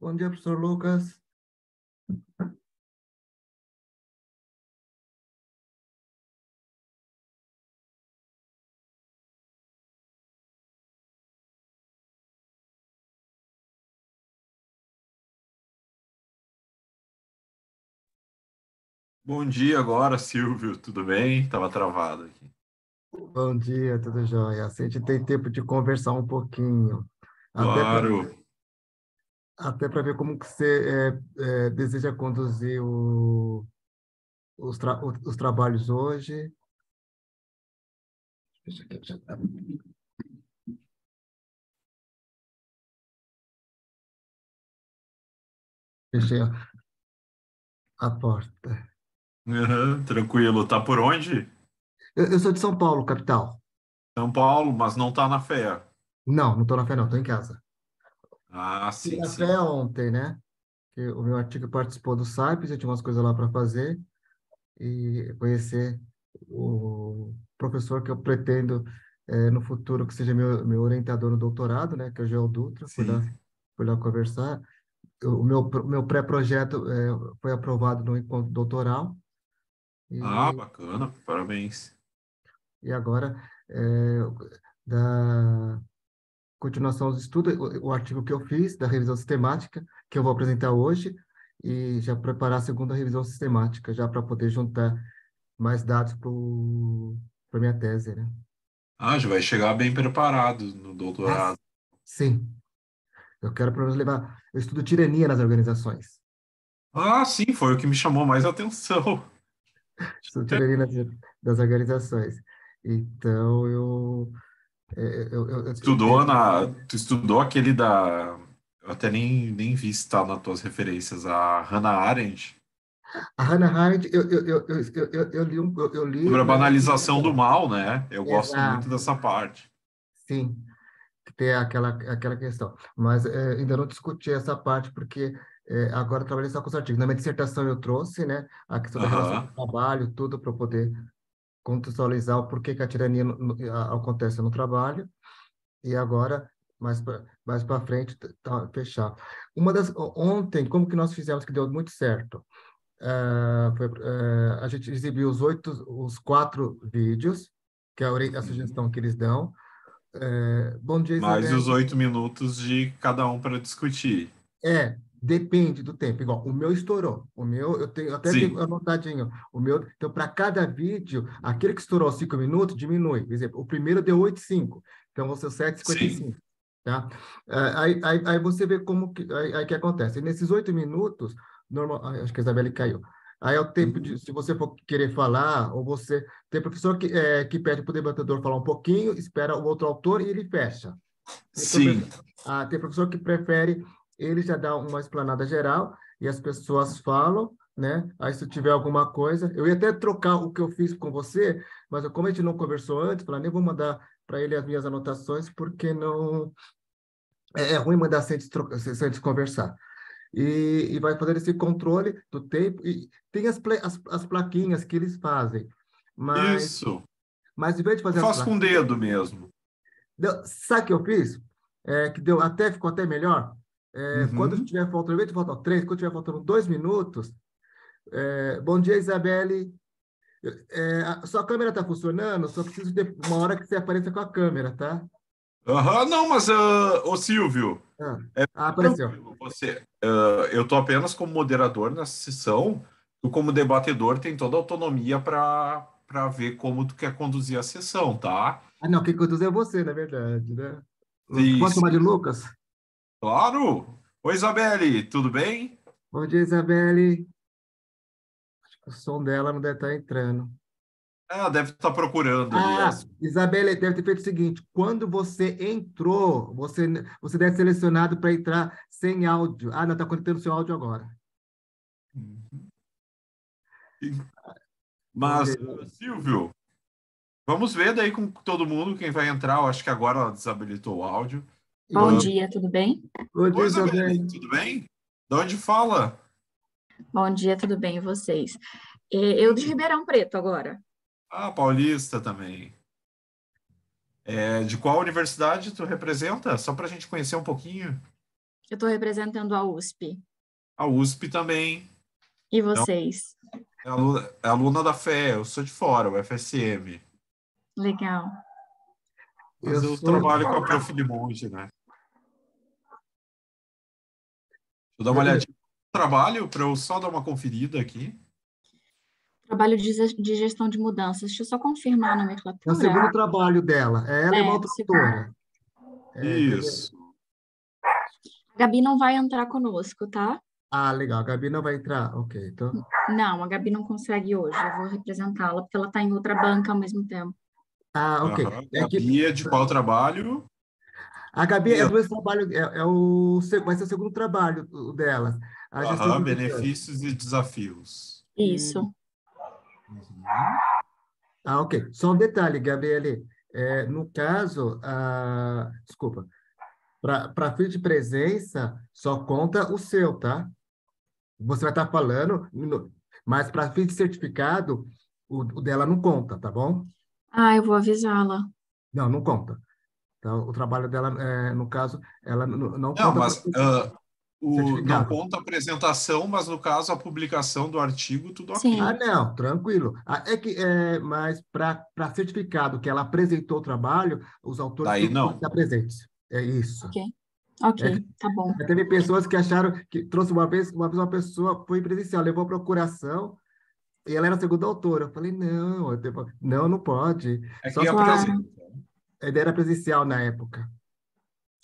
Bom dia, professor Lucas. Bom dia agora, Silvio. Tudo bem? Estava travado aqui. Bom dia, tudo jóia? Assim, a gente tem tempo de conversar um pouquinho, até para Claro. até para ver como que você deseja conduzir os trabalhos hoje. Deixa aqui, fechei a porta. Aham, tranquilo. Tá por onde? Eu sou de São Paulo, capital. São Paulo, mas não tá na fé. Não estou na fé, não, estou em casa. Ah, Fui sim, na fé sim. ontem, né? Que o meu artigo participou do SAIPS, eu tinha umas coisas lá para fazer e conhecer o professor que eu pretendo no futuro que seja meu orientador no doutorado, né, que é o Joel Dutra, Sim. fui lá conversar. O meu pré-projeto foi aprovado no encontro doutoral Ah, e, bacana. Parabéns. e agora da continuação dos estudos, o artigo que eu fiz da revisão sistemática, que eu vou apresentar hoje, e já preparar a segunda revisão sistemática, já para poder juntar mais dados para minha tese, né? Ah, já vai chegar bem preparado no Ah, doutorado. sim, eu quero pelo menos levar. Eu estudo tirania nas organizações. Ah, sim, foi o que me chamou mais atenção. Estudo tirania das organizações. Então, Tu estudou aquele da. Eu até nem vi se tá nas tuas referências, a Hannah Arendt, a Hannah Arendt, eu li, eu li, sobre a mas não li banalização do total. mal, né? Eu gosto muito Exato, dessa parte. sim, que tem aquela questão. Mas ainda não discuti essa parte, porque agora eu trabalhei só com os artigos. Na minha dissertação eu trouxe, né, a questão da relação do Aham. trabalho, tudo para poder contextualizar o porquê que a tirania acontece no trabalho. E agora, mais para frente, fechar. Ontem, como que nós fizemos que deu muito certo? A gente exibiu os 4 vídeos, que é a Uhum. sugestão que eles dão. Bom dia, Mais Isabel. os 8 minutos de cada um para discutir. Depende do tempo. Igual, o meu estourou. O meu, eu até tenho Sim, anotadinho. O meu, então, para cada vídeo, aquele que estourou 5 minutos, diminui. Por exemplo, o primeiro deu 8,5. Então, vão ser sim, 7,55. Tá? Aí você vê como que, aí que acontece. E nesses 8 minutos, normal, acho que a Isabelle caiu. Aí é o tempo de, uhum. se você for querer falar, ou você. Tem professor que pede para o debatedor falar um pouquinho, espera o outro autor e ele fecha. Tem Sim, professor, tem professor que prefere, ele já dá uma explanada geral e as pessoas falam, né? Aí se tiver alguma coisa, eu ia até trocar o que eu fiz com você, mas como a gente não conversou antes, falei, nem vou mandar para ele as minhas anotações, porque não é ruim mandar sem antes conversar. E vai fazer esse controle do tempo e tem as plaquinhas que eles fazem, mas isso. mas em vez de Eu fazer as faço com o plaquinhas, dedo mesmo. sabe o que eu fiz? Que ficou até melhor. Quando Uhum. tiver faltando, em vez de faltar 3, quando tiver faltando 2 minutos, bom dia, Isabelle. A sua câmera está funcionando? Só preciso de uma hora que você apareça com a câmera, tá? Aham, não, mas, ô Silvio, Ah, é apareceu. tranquilo. Eu tô apenas como moderador nessa sessão. Tu, como debatedor, tem toda a autonomia para ver como tu quer conduzir a sessão, tá? Ah, não, quem conduz é você, na verdade, né? Sim, Pode chamar de sim. Lucas? Claro. Oi, Isabelle, tudo bem? Bom dia, Isabelle. O som dela não deve estar entrando. Ah, deve estar procurando ali as. Isabelle deve ter feito o seguinte: quando você entrou, você deve ser selecionado para entrar sem áudio. Ah, não, está conectando seu áudio agora. Bom Mas, dia. Silvio, vamos ver daí com todo mundo quem vai entrar. Eu acho que agora ela desabilitou o áudio. Bom dia, tudo bem? Bom dia, Oi, Isabelle, Isabelle. tudo bem? De onde fala? Bom dia, tudo bem, e vocês? Eu de Ribeirão Preto agora. Ah, paulista também. De qual universidade tu representa? Só para a gente conhecer um pouquinho. Eu estou representando a USP. A USP também. E vocês? É aluna da FE, eu sou de fora, o FSM. Legal. Mas eu trabalho com a Prof. de Monte, né? Deixa eu dar uma olhadinha no trabalho para eu só dar uma conferida aqui. Trabalho de gestão de mudanças. Deixa eu só confirmar a É o nomenclatura. segundo trabalho dela. Ela e uma outra segundo. autora. Isso. A Gabi não vai entrar conosco, tá? Ah, legal. A Gabi não vai entrar. Ok, então. Não, a Gabi não consegue hoje. Eu vou representá-la, porque ela está em outra banca ao mesmo tempo. Ah, ok. Gabi é de qual trabalho? A Gabi é dois trabalhos, vai ser o segundo trabalho dela. A gestão de benefícios e desafios. Isso. Uhum. Ah, ok. Só um detalhe, Gabriele. No caso, desculpa, para fim de presença, só conta o seu, tá? Você vai estar falando, mas para fim de certificado, o dela não conta, tá bom? Ah, eu vou avisá-la. Não, não conta. Então, o trabalho dela, no caso, ela não Não, conta mas não certificado. conta a apresentação, mas no caso a publicação do artigo, tudo ok. Sim. Ah, não, tranquilo. Mas para certificado que ela apresentou o trabalho, os autores Daí têm que não. estar presentes. É isso. Ok, tá bom. Teve pessoas que acharam que trouxe uma vez uma pessoa foi presencial, levou a procuração e ela era a segunda autora. Eu falei, não, não pode. É Só Claro. ele era presencial na época.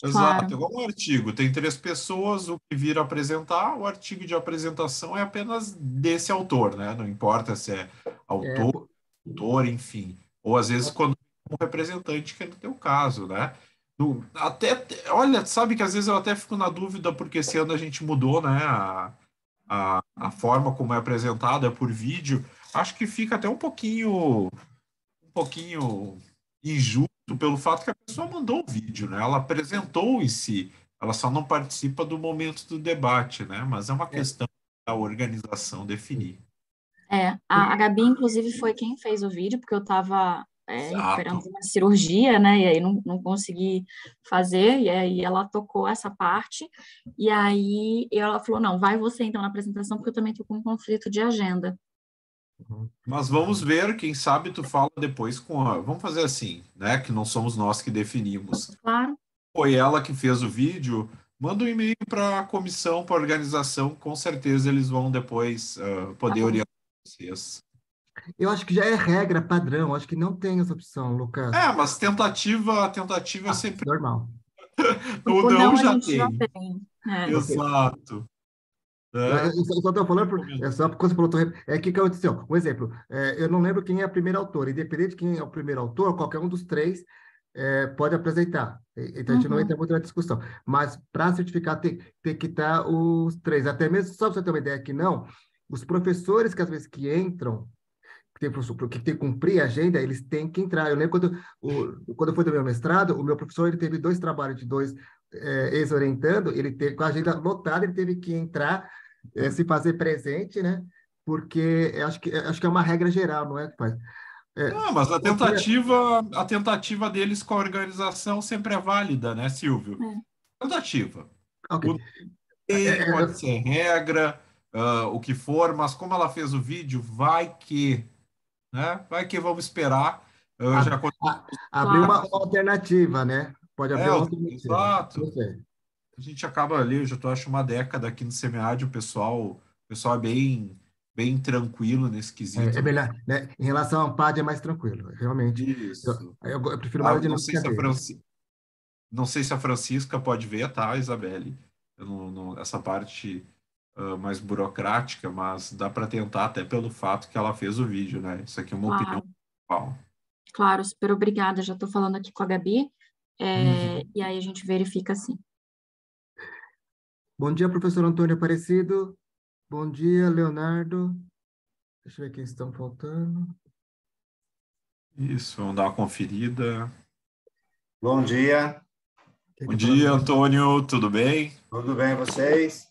Exato, Claro. igual um artigo. Tem 3 pessoas, o que vira apresentar, o artigo de apresentação é apenas desse autor, né? Não importa se é autor, enfim. Ou às vezes quando é um representante, que é no teu caso, né? Olha, sabe que às vezes eu até fico na dúvida, porque esse ano a gente mudou, né? A forma como é apresentado é por vídeo. Acho que fica até um pouquinho injusto pelo fato que a pessoa mandou o vídeo, né? Ela apresentou em si, ela só não participa do momento do debate, né? Mas é uma questão da organização definir. A Gabi, inclusive, foi quem fez o vídeo, porque eu estava recuperando Exato. uma cirurgia, né? E aí não consegui fazer, e aí ela tocou essa parte, e aí ela falou, não, vai você então na apresentação, porque eu também estou com um conflito de agenda. Mas vamos ver, quem sabe tu fala depois com a... Vamos fazer assim, né? Que não somos nós que definimos. Claro. Foi ela que fez o vídeo, manda um e-mail para a comissão, para a organização, com certeza eles vão depois poder orientar vocês. Eu acho que já é regra padrão, acho que não tem essa opção, Lucas. Mas tentativa é sempre... Normal. O não a já gente já tem. tem. Exato. Eu só estou falando, só porque você falou, que aconteceu? Um exemplo, eu não lembro quem é a primeira autora, independente de quem é o primeiro autor, qualquer um dos três pode apresentar. Então, a gente não entra muito na discussão. Mas, para certificar, tem que estar os três. Até mesmo, só para você ter uma ideia que não, os professores que às vezes que entram, que tem que cumprir a agenda, eles têm que entrar. Eu lembro quando eu fui do meu mestrado, o meu professor ele teve 2 trabalhos de 2 ex-orientando, ele teve com a agenda lotada, ele teve que entrar, se fazer presente, né? Porque acho que é uma regra geral, não é, pai? Mas a tentativa deles com a organização sempre é válida, né, Silvio? Tentativa. Ok. Pode ser regra, o que for, mas como ela fez o vídeo, vai que, né? Vai que vamos esperar. Abrir uma alternativa, né? Pode abrir uma alternativa. Exato. A gente acaba ali, eu já tô, acho, uma década aqui no SEMEAD, o pessoal é bem tranquilo nesse quesito. É melhor, né? Em relação ao PAD é mais tranquilo, realmente. Isso. Eu prefiro mais a dinâmica dele. Não sei se a Francisca pode ver, tá, Isabelle? Eu essa parte mais burocrática, mas dá para tentar até pelo fato que ela fez o vídeo, né? Isso aqui é uma opinião pessoal. Claro, super obrigada. Já estou falando aqui com a Gabi, e aí a gente verifica assim. Bom dia, professor Antônio Aparecido. Bom dia, Leonardo. Deixa eu ver quem estão faltando. Isso, vamos dar uma conferida. Bom dia. Bom dia, Antônio, tudo bem? Tudo bem, vocês?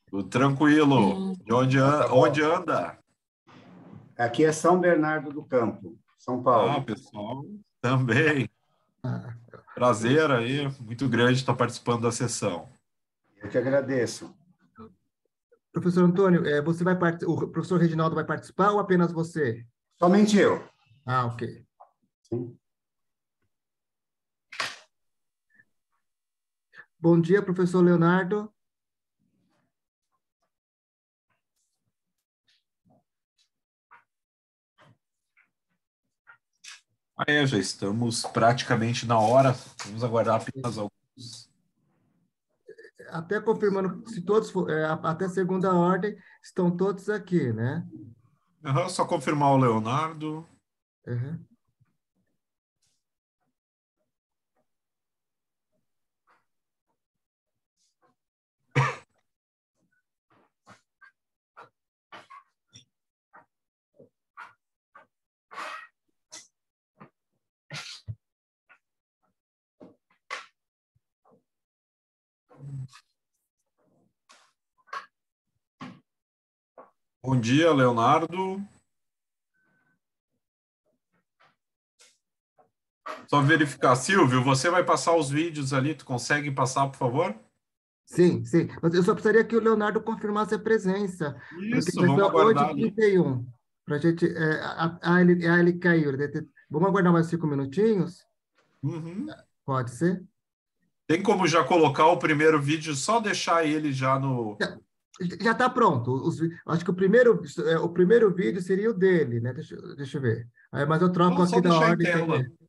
Tudo tranquilo. De onde anda? Aqui é São Bernardo do Campo, São Paulo. Pessoal, também. Prazer aí, muito grande estar participando da sessão. Eu te agradeço. Professor Antônio, você vai o professor Reginaldo vai participar ou apenas você? Somente eu. Ah, ok. Sim. Bom dia, professor Leonardo. Já estamos praticamente na hora. Vamos aguardar apenas alguns. Até confirmando, se todos até segunda ordem, estão todos aqui, né? Só confirmar o Leonardo. Uhum. Bom dia, Leonardo. Só verificar. Silvio, você vai passar os vídeos ali, tu consegue passar, por favor? Sim, sim. Mas eu só precisaria que o Leonardo confirmasse a presença, porque Isso, vai ser vamos aguardar ali. 8h31. Para a gente. Ele caiu. Vamos aguardar mais 5 minutinhos? Uhum. Pode ser? Tem como já colocar o primeiro vídeo, só deixar ele já no. Já está pronto. Acho que o primeiro vídeo seria o dele, né? Deixa eu ver. Mas eu troco Não, só aqui da deixar em ordem. tela.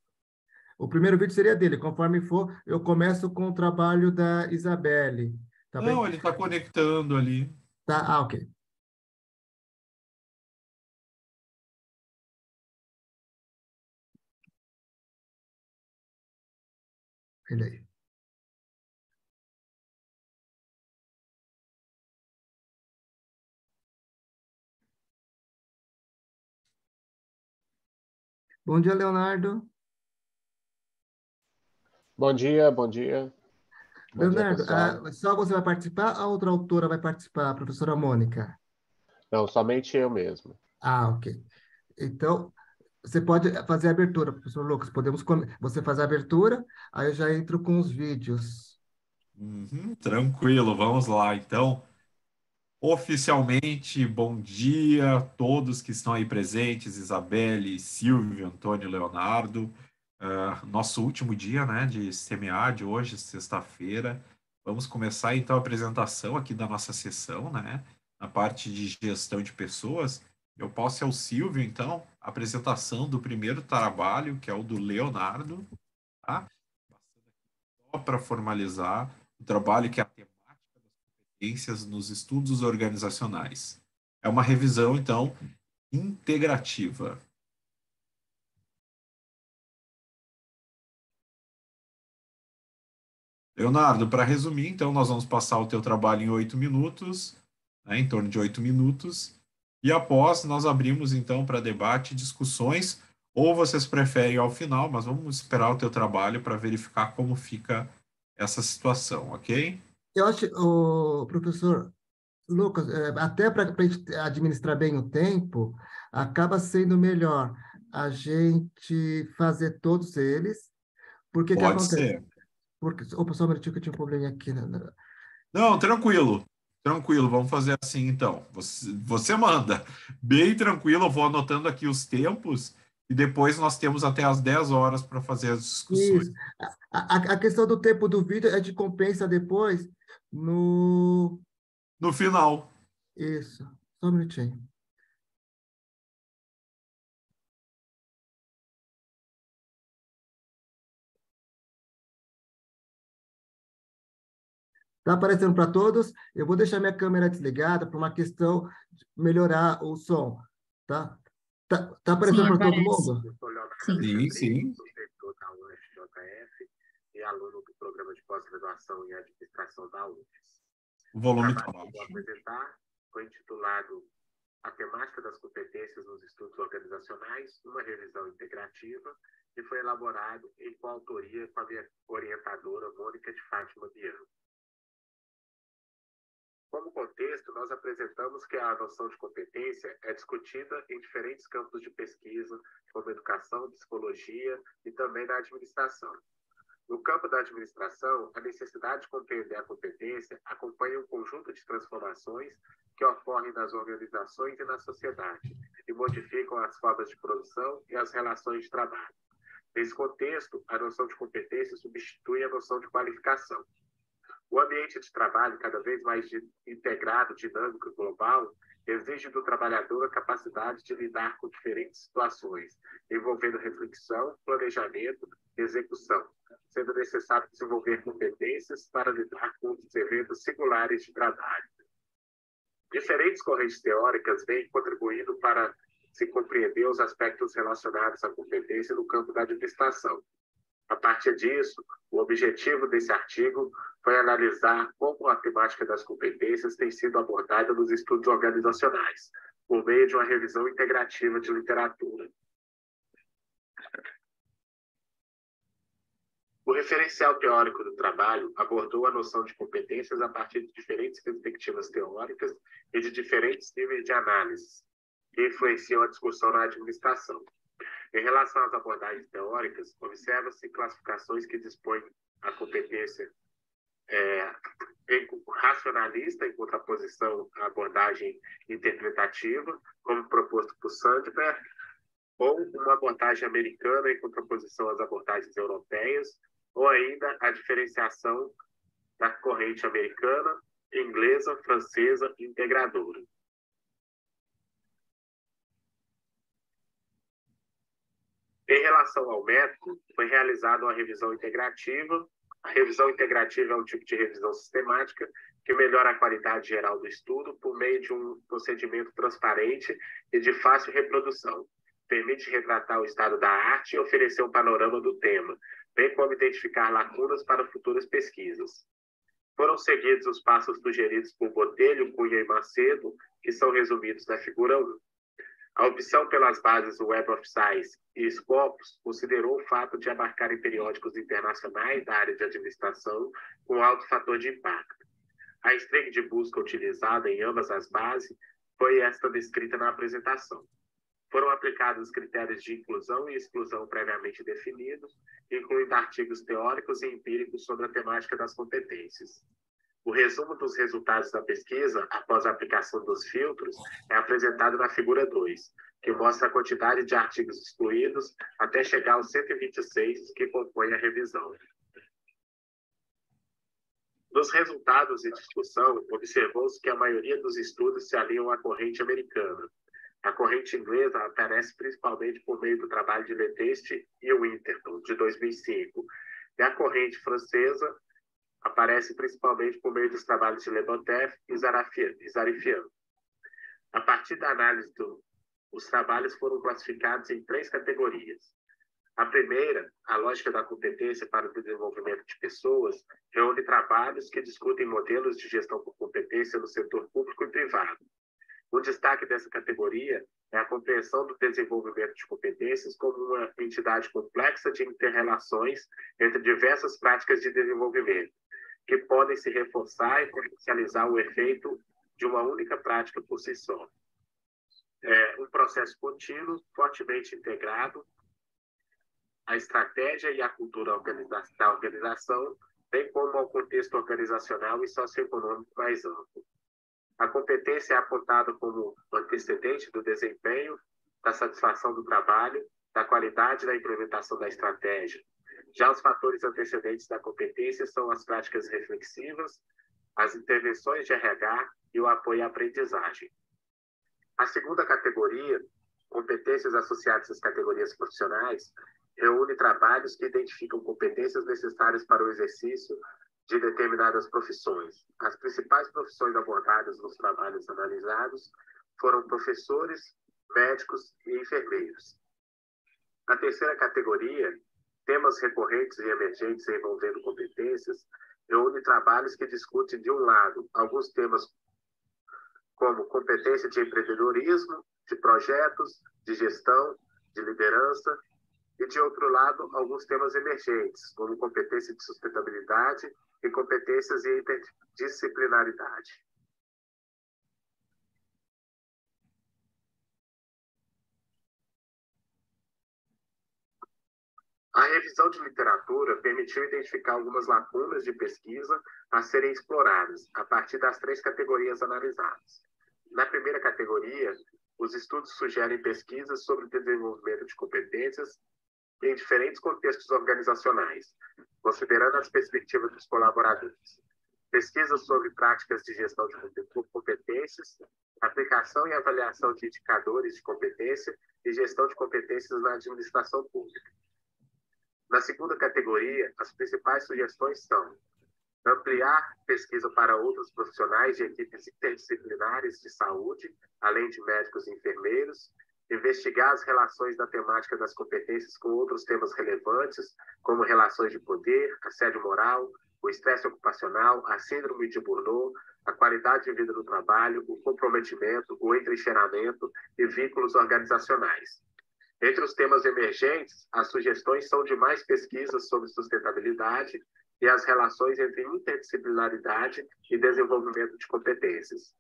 O primeiro vídeo seria dele. Conforme for, eu começo com o trabalho da Isabelle. Tá bem? Não, ele está conectando ali. Tá, ok. Ele aí. Bom dia, Leonardo. Bom dia, bom dia. Bom dia, Leonardo, pessoal. só você vai participar, a outra autora vai participar, a professora Mônica? Não, somente eu mesmo. Ah, ok. Então, você pode fazer a abertura, professor Lucas. Você faz a abertura, aí eu já entro com os vídeos. Uhum, tranquilo, vamos lá. Então, oficialmente, bom dia a todos que estão aí presentes, Isabelle, Silvio, Antônio, Leonardo. Nosso último dia, né, de semear de hoje, sexta-feira. Vamos começar então a apresentação aqui da nossa sessão, né, na parte de gestão de pessoas. Eu passo ao Silvio, então, a apresentação do primeiro trabalho, que é o do Leonardo, tá? Só para formalizar o trabalho que é a temática das competências nos estudos organizacionais. É uma revisão, então, integrativa. Leonardo, para resumir, então, nós vamos passar o teu trabalho em 8 minutos, né, em torno de 8 minutos, e após nós abrimos, então, para debate e discussões, ou vocês preferem ao final, mas vamos esperar o teu trabalho para verificar como fica essa situação, ok? Eu acho, o professor Lucas, até para a gente administrar bem o tempo, acaba sendo melhor a gente fazer todos eles, porque que Pode acontece? ser. Porque, opa, só um minutinho que eu tinha um probleminha aqui. Não, tranquilo. Tranquilo, vamos fazer assim então. Você manda. Bem tranquilo, eu vou anotando aqui os tempos e depois nós temos até as 10 horas para fazer as discussões. Isso. A questão do tempo do vídeo é de compensa depois no... No final. Isso. Só um minutinho. Está aparecendo para todos? Eu vou deixar minha câmera desligada para uma questão de melhorar o som, tá? Tá Sim, aparecendo para todo aparece. mundo? Sim, sim. Professor da UFJF e aluno do programa de pós-graduação em administração da UFES. O volume O está trabalho que eu vou baixo. apresentar foi intitulado A Temática das Competências nos Estudos Organizacionais, uma revisão integrativa, e foi elaborado em coautoria com a minha orientadora Mônica de Fátima Bianco. Como contexto, nós apresentamos que a noção de competência é discutida em diferentes campos de pesquisa, como educação, psicologia e também na administração. No campo da administração, a necessidade de compreender a competência acompanha um conjunto de transformações que ocorrem nas organizações e na sociedade e modificam as formas de produção e as relações de trabalho. Nesse contexto, a noção de competência substitui a noção de qualificação. O ambiente de trabalho, cada vez mais integrado, dinâmico e global, exige do trabalhador a capacidade de lidar com diferentes situações, envolvendo reflexão, planejamento e execução, sendo necessário desenvolver competências para lidar com os eventos singulares de trabalho. Diferentes correntes teóricas vêm contribuindo para se compreender os aspectos relacionados à competência no campo da administração. A partir disso, o objetivo desse artigo foi analisar como a temática das competências tem sido abordada nos estudos organizacionais, por meio de uma revisão integrativa de literatura. O referencial teórico do trabalho abordou a noção de competências a partir de diferentes perspectivas teóricas e de diferentes níveis de análise, que influenciam a discussão na administração. Em relação às abordagens teóricas, observa-se classificações que dispõem a competência racionalista em contraposição à abordagem interpretativa, como proposto por Sandberg, ou uma abordagem americana em contraposição às abordagens europeias, ou ainda a diferenciação da corrente americana, inglesa, francesa e integradora. Em relação ao método, foi realizada uma revisão integrativa. A revisão integrativa é um tipo de revisão sistemática que melhora a qualidade geral do estudo por meio de um procedimento transparente e de fácil reprodução. Permite retratar o estado da arte e oferecer um panorama do tema, bem como identificar lacunas para futuras pesquisas. Foram seguidos os passos sugeridos por Botelho, Cunha e Macedo, que são resumidos na figura 1. A opção pelas bases Web of Science e Scopus considerou o fato de abarcarem periódicos internacionais da área de administração com alto fator de impacto. A string de busca utilizada em ambas as bases foi esta descrita na apresentação. Foram aplicados critérios de inclusão e exclusão previamente definidos, incluindo artigos teóricos e empíricos sobre a temática das competências. O resumo dos resultados da pesquisa, após a aplicação dos filtros, é apresentado na figura 2, que mostra a quantidade de artigos excluídos até chegar aos 126 que compõem a revisão. Nos resultados de discussão, observou-se que a maioria dos estudos se aliam à corrente americana. A corrente inglesa aparece principalmente por meio do trabalho de Leteste e Winterton, de 2005, e a corrente francesa aparece principalmente por meio dos trabalhos de Lebotev e Zarifian. A partir da análise os trabalhos foram classificados em 3 categorias. A primeira, a lógica da competência para o desenvolvimento de pessoas, reúne trabalhos que discutem modelos de gestão por competência no setor público e privado. O destaque dessa categoria é a compreensão do desenvolvimento de competências como uma entidade complexa de interrelações entre diversas práticas de desenvolvimento, que podem se reforçar e potencializar o efeito de uma única prática por si só. É um processo contínuo, fortemente integrado, a estratégia e a cultura da organização, bem como ao contexto organizacional e socioeconômico mais amplo. A competência é apontada como antecedente do desempenho, da satisfação do trabalho, da qualidade da implementação da estratégia. Já os fatores antecedentes da competência são as práticas reflexivas, as intervenções de RH e o apoio à aprendizagem. A segunda categoria, competências associadas às categorias profissionais, reúne trabalhos que identificam competências necessárias para o exercício de determinadas profissões. As principais profissões abordadas nos trabalhos analisados foram professores, médicos e enfermeiros. A terceira categoria, temas recorrentes e emergentes envolvendo competências, reúne trabalhos que discutem, de um lado, alguns temas como competência de empreendedorismo, de projetos, de gestão, de liderança, e, de outro lado, alguns temas emergentes, como competência de sustentabilidade e competências e interdisciplinaridade. A revisão de literatura permitiu identificar algumas lacunas de pesquisa a serem exploradas a partir das 3 categorias analisadas. Na primeira categoria, os estudos sugerem pesquisas sobre o desenvolvimento de competências em diferentes contextos organizacionais, considerando as perspectivas dos colaboradores. Pesquisas sobre práticas de gestão de competências, aplicação e avaliação de indicadores de competência e gestão de competências na administração pública. Na segunda categoria, as principais sugestões são ampliar pesquisa para outros profissionais de equipes interdisciplinares de saúde, além de médicos e enfermeiros, investigar as relações da temática das competências com outros temas relevantes, como relações de poder, assédio moral, o estresse ocupacional, a síndrome de Burnout, a qualidade de vida no trabalho, o comprometimento, o entrincheiramento e vínculos organizacionais. Entre os temas emergentes, as sugestões são de mais pesquisas sobre sustentabilidade e as relações entre interdisciplinaridade e desenvolvimento de competências.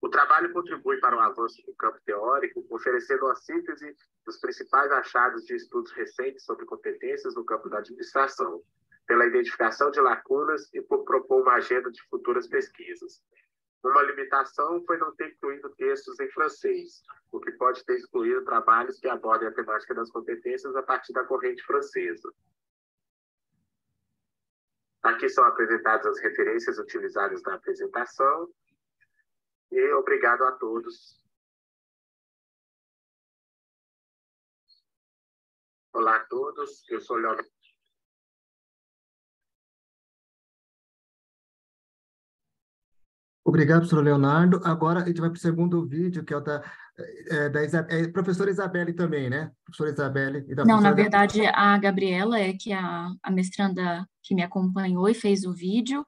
O trabalho contribui para o avanço do campo teórico, oferecendo uma síntese dos principais achados de estudos recentes sobre competências no campo da administração, pela identificação de lacunas e por propor uma agenda de futuras pesquisas. Uma limitação foi não ter incluído textos em francês, o que pode ter excluído trabalhos que abordem a temática das competências a partir da corrente francesa. Aqui são apresentadas as referências utilizadas na apresentação. E obrigado a todos. Olá a todos, eu sou Leonardo. Obrigado, professor Leonardo. Agora a gente vai para o segundo vídeo, que é o da professora Isabelle também, né? Professora Isabelle. E da Não, na professora... verdade, a Gabriela é que a mestranda que me acompanhou e fez o vídeo.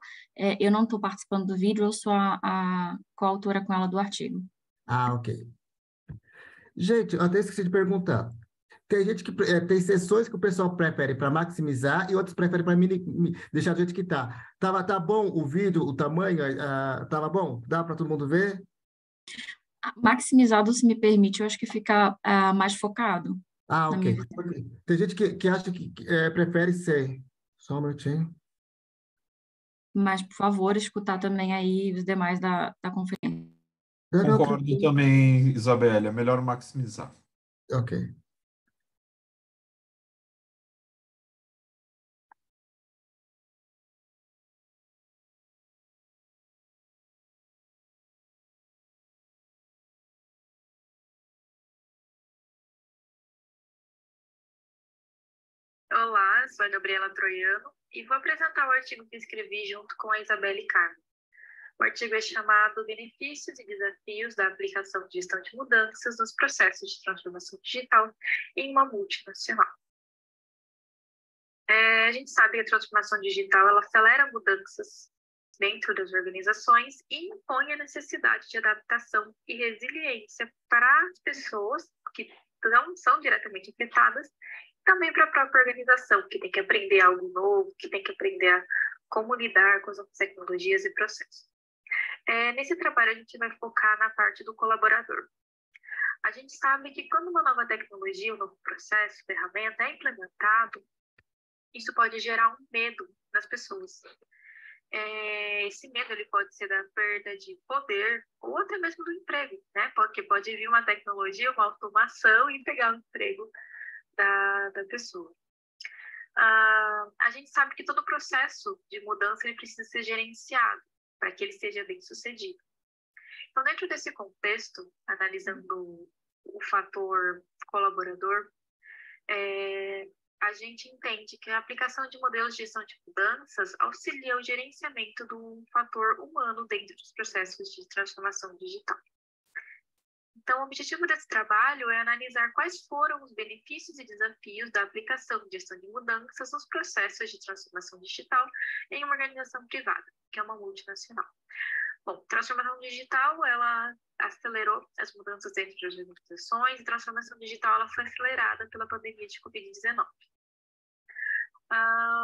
Eu não estou participando do vídeo, eu sou a coautora com ela do artigo. Ah, ok. Gente, eu até esqueci de perguntar. Tem gente que tem sessões que o pessoal prefere para maximizar e outros preferem para deixar do jeito que está. Tá bom o vídeo, o tamanho? Tava bom? Dá para todo mundo ver? Maximizado, se me permite, eu acho que fica mais focado. Ah, ok. Tem gente que acha que prefere ser. Só um minutinho. Mas, por favor, escutar também aí os demais da conferência. Concordo também, Isabelle. É melhor maximizar. Ok. Olá, sou a Gabriela Troiano e vou apresentar o artigo que escrevi junto com a Isabelle Carmo. O artigo é chamado Benefícios e Desafios da Aplicação de Gestão de Mudanças nos Processos de Transformação Digital em uma Multinacional. A gente sabe que a transformação digital ela acelera mudanças dentro das organizações e impõe a necessidade de adaptação e resiliência para as pessoas que não são diretamente afetadas, também para a própria organização, que tem que aprender algo novo, que tem que aprender a como lidar com as novas tecnologias e processos. Nesse trabalho, a gente vai focar na parte do colaborador. A gente sabe que quando uma nova tecnologia, um novo processo, ferramenta é implementado, isso pode gerar um medo nas pessoas. Esse medo ele pode ser da perda de poder ou até mesmo do emprego, né? Porque pode vir uma tecnologia, uma automação e pegar o emprego da pessoa. A gente sabe que todo processo de mudança ele precisa ser gerenciado para que ele seja bem sucedido. Então, dentro desse contexto, analisando o fator colaborador, a gente entende que a aplicação de modelos de gestão de mudanças auxilia o gerenciamento do fator humano dentro dos processos de transformação digital. Então, o objetivo desse trabalho é analisar quais foram os benefícios e desafios da aplicação de gestão de mudanças nos processos de transformação digital em uma organização privada, que é uma multinacional. Bom, transformação digital, ela acelerou as mudanças dentro das organizações e transformação digital ela foi acelerada pela pandemia de Covid-19.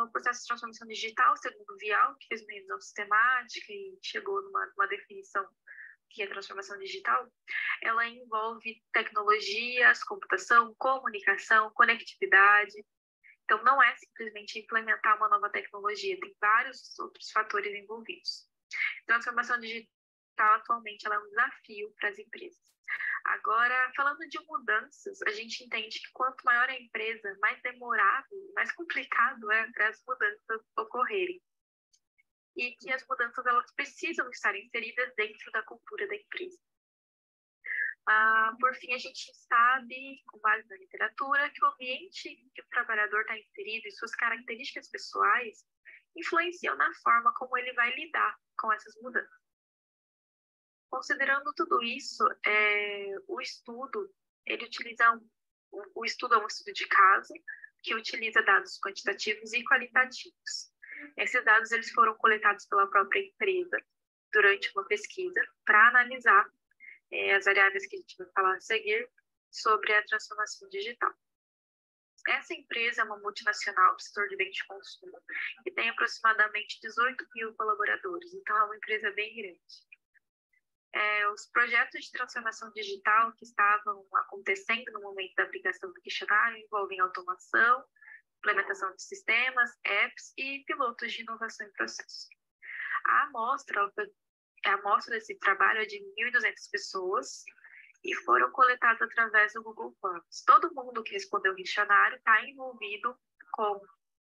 O processo de transformação digital, segundo o Vial, que fez uma revisão sistemática e chegou numa definição que é a transformação digital, ela envolve tecnologias, computação, comunicação, conectividade, Então, não é simplesmente implementar uma nova tecnologia, tem vários outros fatores envolvidos. Então, a transformação digital, atualmente, ela é um desafio para as empresas. Agora, falando de mudanças, a gente entende que quanto maior a empresa, mais demorado, mais complicado é para as mudanças ocorrerem. E que as mudanças elas precisam estar inseridas dentro da cultura da empresa. Por fim, a gente sabe, com base na literatura, que o ambiente que o trabalhador está inserido e suas características pessoais influenciam na forma como ele vai lidar com essas mudanças. Considerando tudo isso, o estudo é um estudo de caso que utiliza dados quantitativos e qualitativos. Esses dados eles foram coletados pela própria empresa durante uma pesquisa para analisar as variáveis que a gente vai falar a seguir sobre a transformação digital. Essa empresa é uma multinacional do setor de bens de consumo e tem aproximadamente 18 mil colaboradores, então é uma empresa bem grande. Os projetos de transformação digital que estavam acontecendo no momento da aplicação do questionário envolvem automação, implementação de sistemas, apps e pilotos de inovação em processo. A amostra desse trabalho é de 1.200 pessoas e foram coletadas através do Google Forms. Todo mundo que respondeu o questionário está envolvido com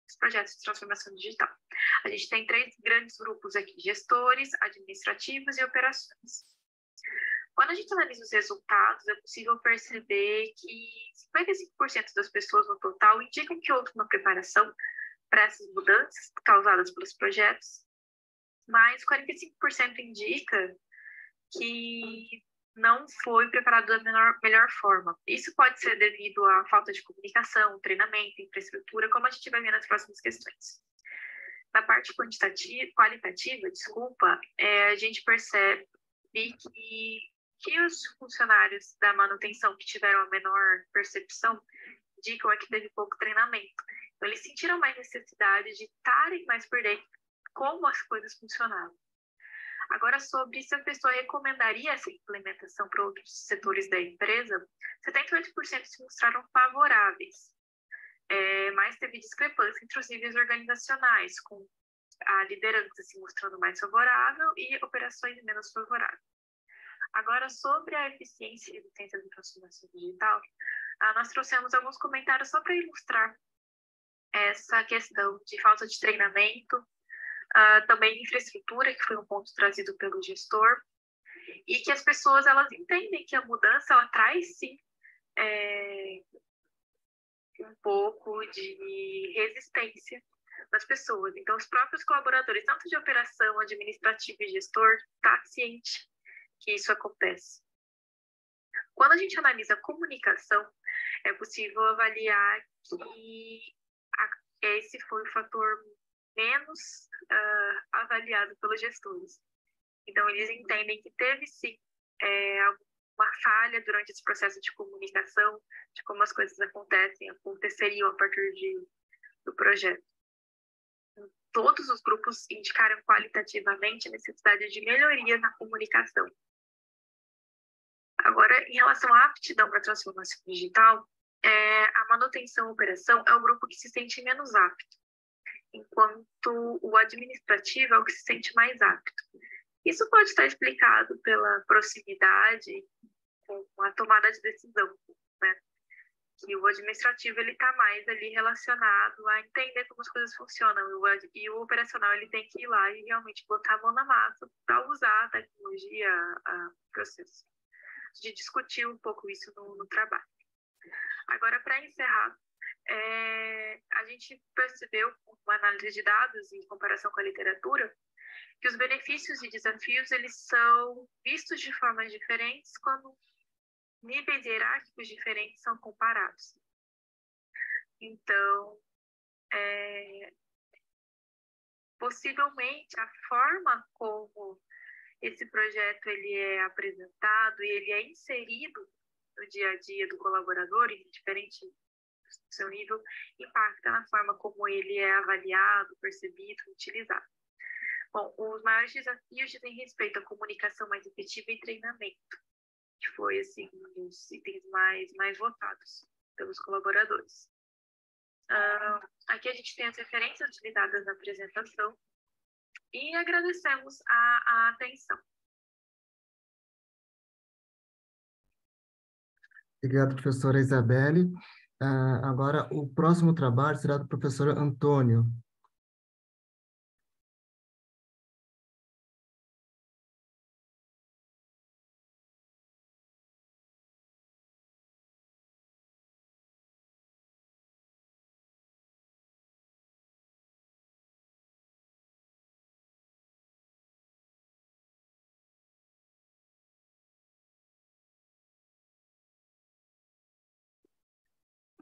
os projetos de transformação digital. A gente tem 3 grandes grupos aqui: gestores, administrativos e operações. Quando a gente analisa os resultados, é possível perceber que 55% das pessoas no total indicam que houve uma preparação para essas mudanças causadas pelos projetos, mas 45% indica que não foi preparado da melhor forma. Isso pode ser devido à falta de comunicação, treinamento, infraestrutura, como a gente vai ver nas próximas questões. Na parte qualitativa, a gente percebe que os funcionários da manutenção que tiveram a menor percepção indicam que teve pouco treinamento. Então, eles sentiram mais necessidade de estarem mais por dentro como as coisas funcionavam. Agora, sobre se a pessoa recomendaria essa implementação para outros setores da empresa, 78% se mostraram favoráveis, mas teve discrepância entre os níveis organizacionais, com a liderança se mostrando mais favorável e operações menos favoráveis. Agora, sobre a eficiência e eficiência da transformação digital, nós trouxemos alguns comentários só para ilustrar essa questão de falta de treinamento, também infraestrutura, que foi um ponto trazido pelo gestor, e que as pessoas elas entendem que a mudança ela traz sim um pouco de resistência das pessoas. Então, os próprios colaboradores, tanto de operação, administrativo e gestor, estão cientes que isso acontece. Quando a gente analisa a comunicação, é possível avaliar que esse foi o fator menos avaliado pelos gestores. Então, eles entendem que teve, sim, uma falha durante esse processo de comunicação, de como as coisas aconteceriam a partir do projeto. Todos os grupos indicaram qualitativamente a necessidade de melhoria na comunicação. Agora, em relação à aptidão para a transformação digital, a manutenção e operação é o grupo que se sente menos apto, enquanto o administrativo é o que se sente mais apto. Isso pode estar explicado pela proximidade com a tomada de decisão, né? Que o administrativo ele está mais ali relacionado a entender como as coisas funcionam, e o operacional ele tem que ir lá e realmente botar a mão na massa para usar a tecnologia, o processo. A gente discutiu um pouco isso no trabalho. Agora, para encerrar, a gente percebeu, com uma análise de dados em comparação com a literatura, que os benefícios e desafios eles são vistos de formas diferentes quando níveis hierárquicos diferentes são comparados. Então, possivelmente, a forma como esse projeto ele é apresentado e ele é inserido no dia a dia do colaborador, indiferente do seu nível, impacta na forma como ele é avaliado, percebido, utilizado. Bom, os maiores desafios dizem respeito à comunicação mais efetiva e treinamento, que foi assim, um dos itens mais votados pelos colaboradores. Aqui a gente tem as referências utilizadas na apresentação e agradecemos a atenção. Obrigado, professora Isabelle. Agora, o próximo trabalho será do professor Antônio.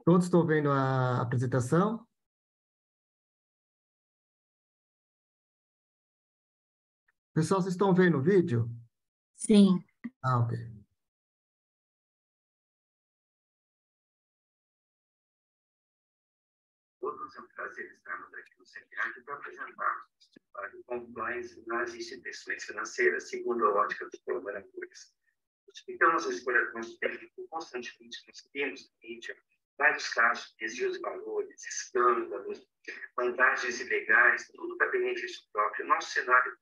Todos estão vendo a apresentação? Pessoal, vocês estão vendo o vídeo? Sim. Ok. Todos é um prazer estarmos aqui no seminário para apresentarmos o trabalho compliance nas instituições financeiras, segundo a ótica dos colaboradores. Justificamos a escolha do nosso técnico constantemente nos vimos na mídia vários casos de desvio de valores, escândalos, vantagens ilegais, tudo para benefício próprio. Nosso cenário